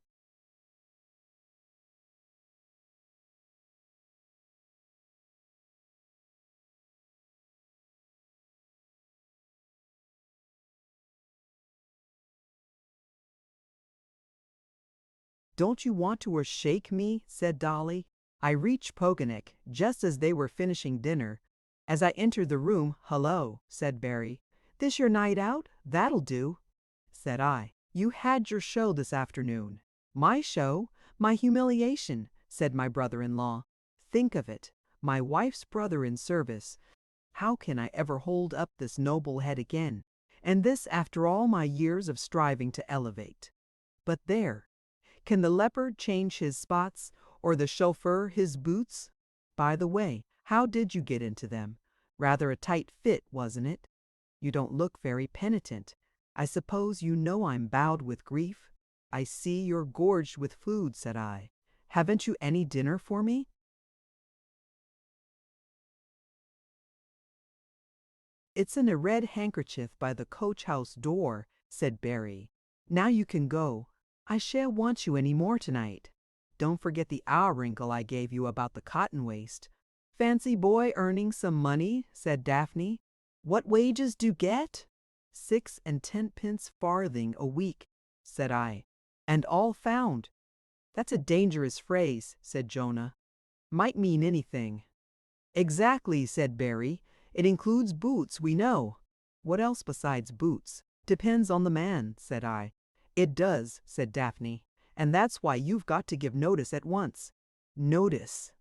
Don't you want to shake me? Said Dolly. I reached Poganek just as they were finishing dinner. As I entered the room, hello, said Barry. This your night out? That'll do, said I. You had your show this afternoon. My show? My humiliation, said my brother-in-law. Think of it, my wife's brother in service. How can I ever hold up this noble head again? And this after all my years of striving to elevate. But there, can the leopard change his spots, or the chauffeur his boots? By the way, how did you get into them? Rather a tight fit, wasn't it? You don't look very penitent. I suppose you know I'm bowed with grief? I see you're gorged with food, said I. Haven't you any dinner for me? It's in a red handkerchief by the coach-house door, said Barry. Now you can go. I shan't want you any more tonight. Don't forget the hour wrinkle I gave you about the cotton waste. Fancy boy earning some money, said Daphne. What wages do get? 6 and 10 pence farthing a week, said I. And all found. That's a dangerous phrase, said Jonah. Might mean anything. Exactly, said Barry. It includes boots, we know. What else besides boots? Depends on the man, said I. It does, said Daphne. And that's why you've got to give notice at once. Notice.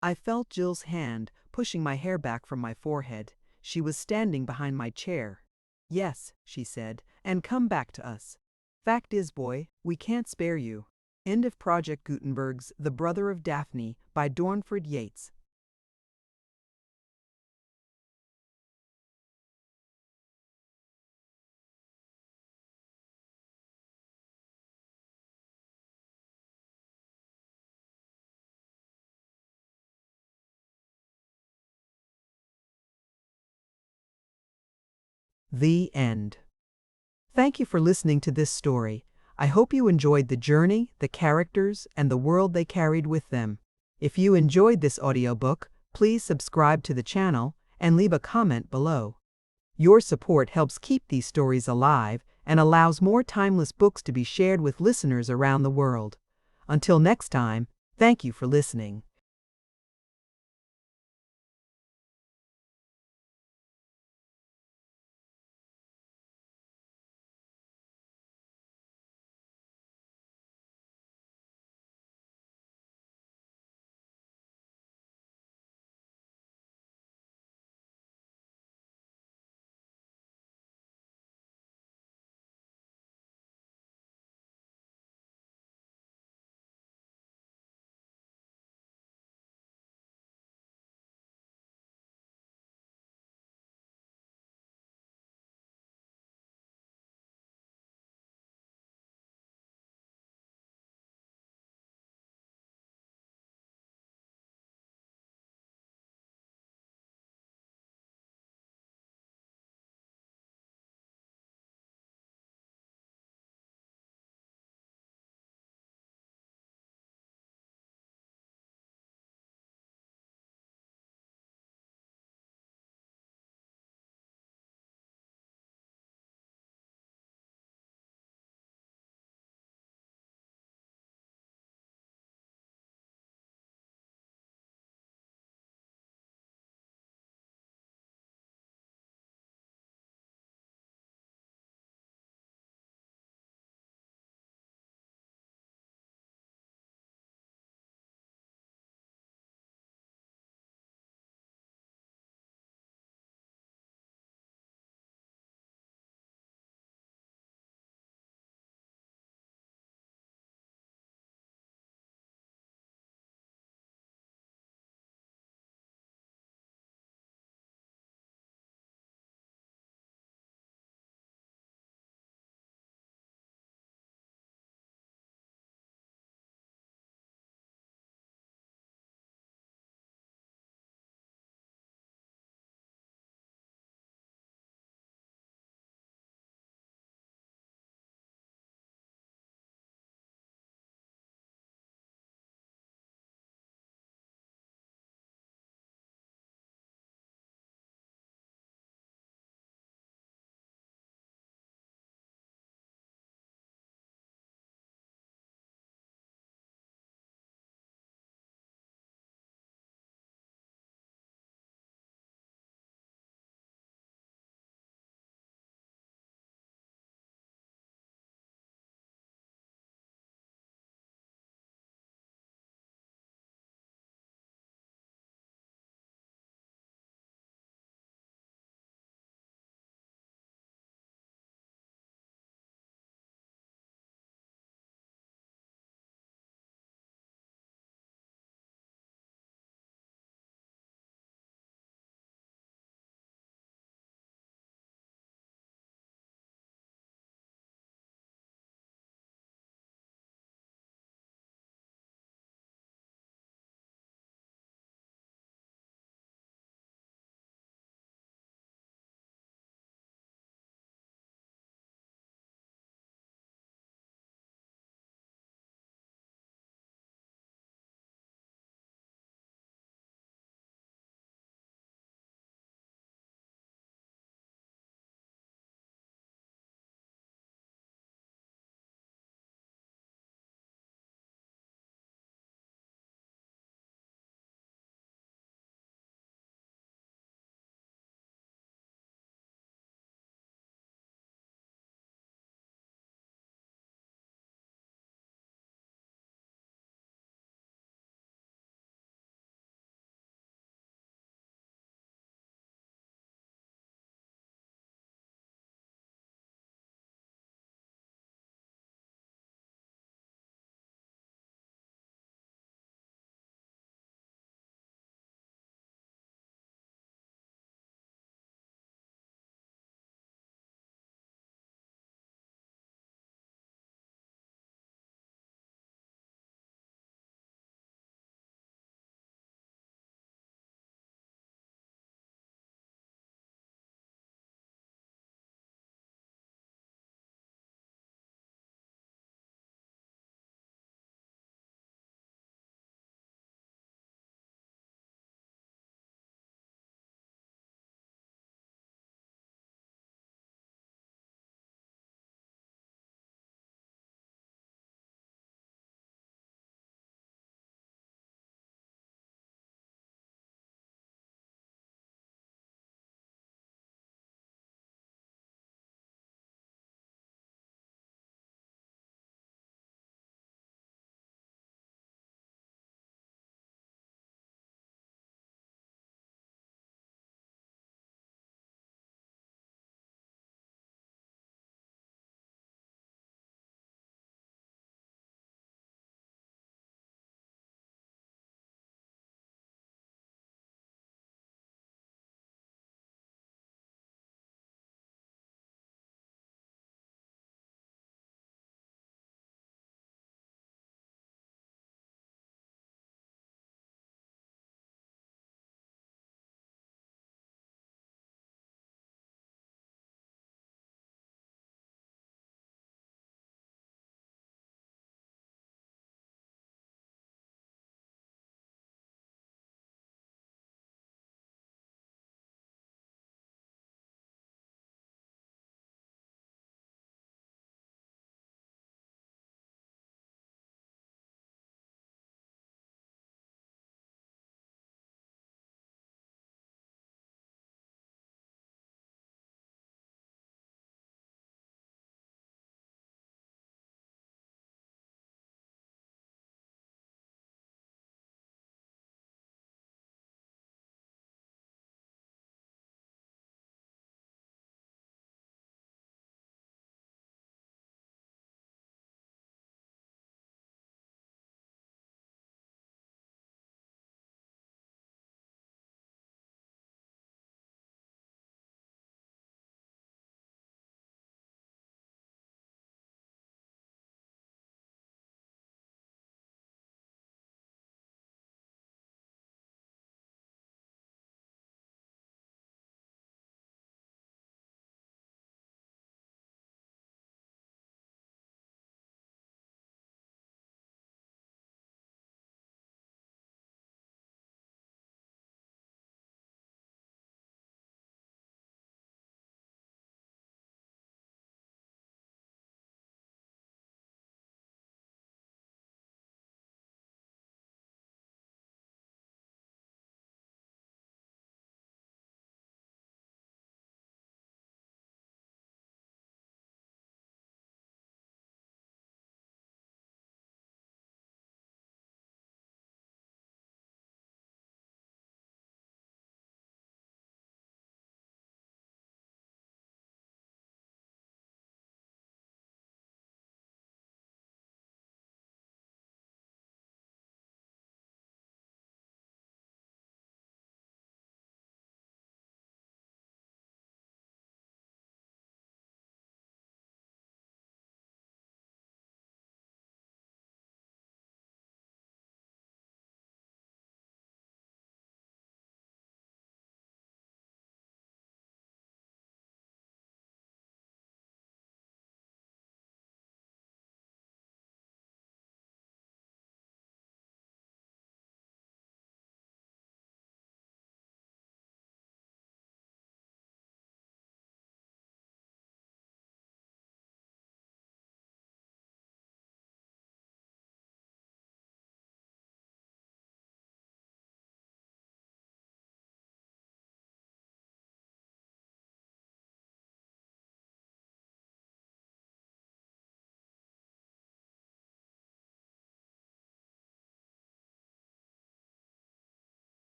I felt Jill's hand pushing my hair back from my forehead. She was standing behind my chair. Yes, she said, and come back to us. Fact is, boy, we can't spare you. End of Project Gutenberg's The Brother of Daphne by Dornford Yates. The end. Thank you for listening to this story. I hope you enjoyed the journey, the characters, and the world they carried with them. If you enjoyed this audiobook, please subscribe to the channel and leave a comment below. Your support helps keep these stories alive and allows more timeless books to be shared with listeners around the world. Until next time, thank you for listening.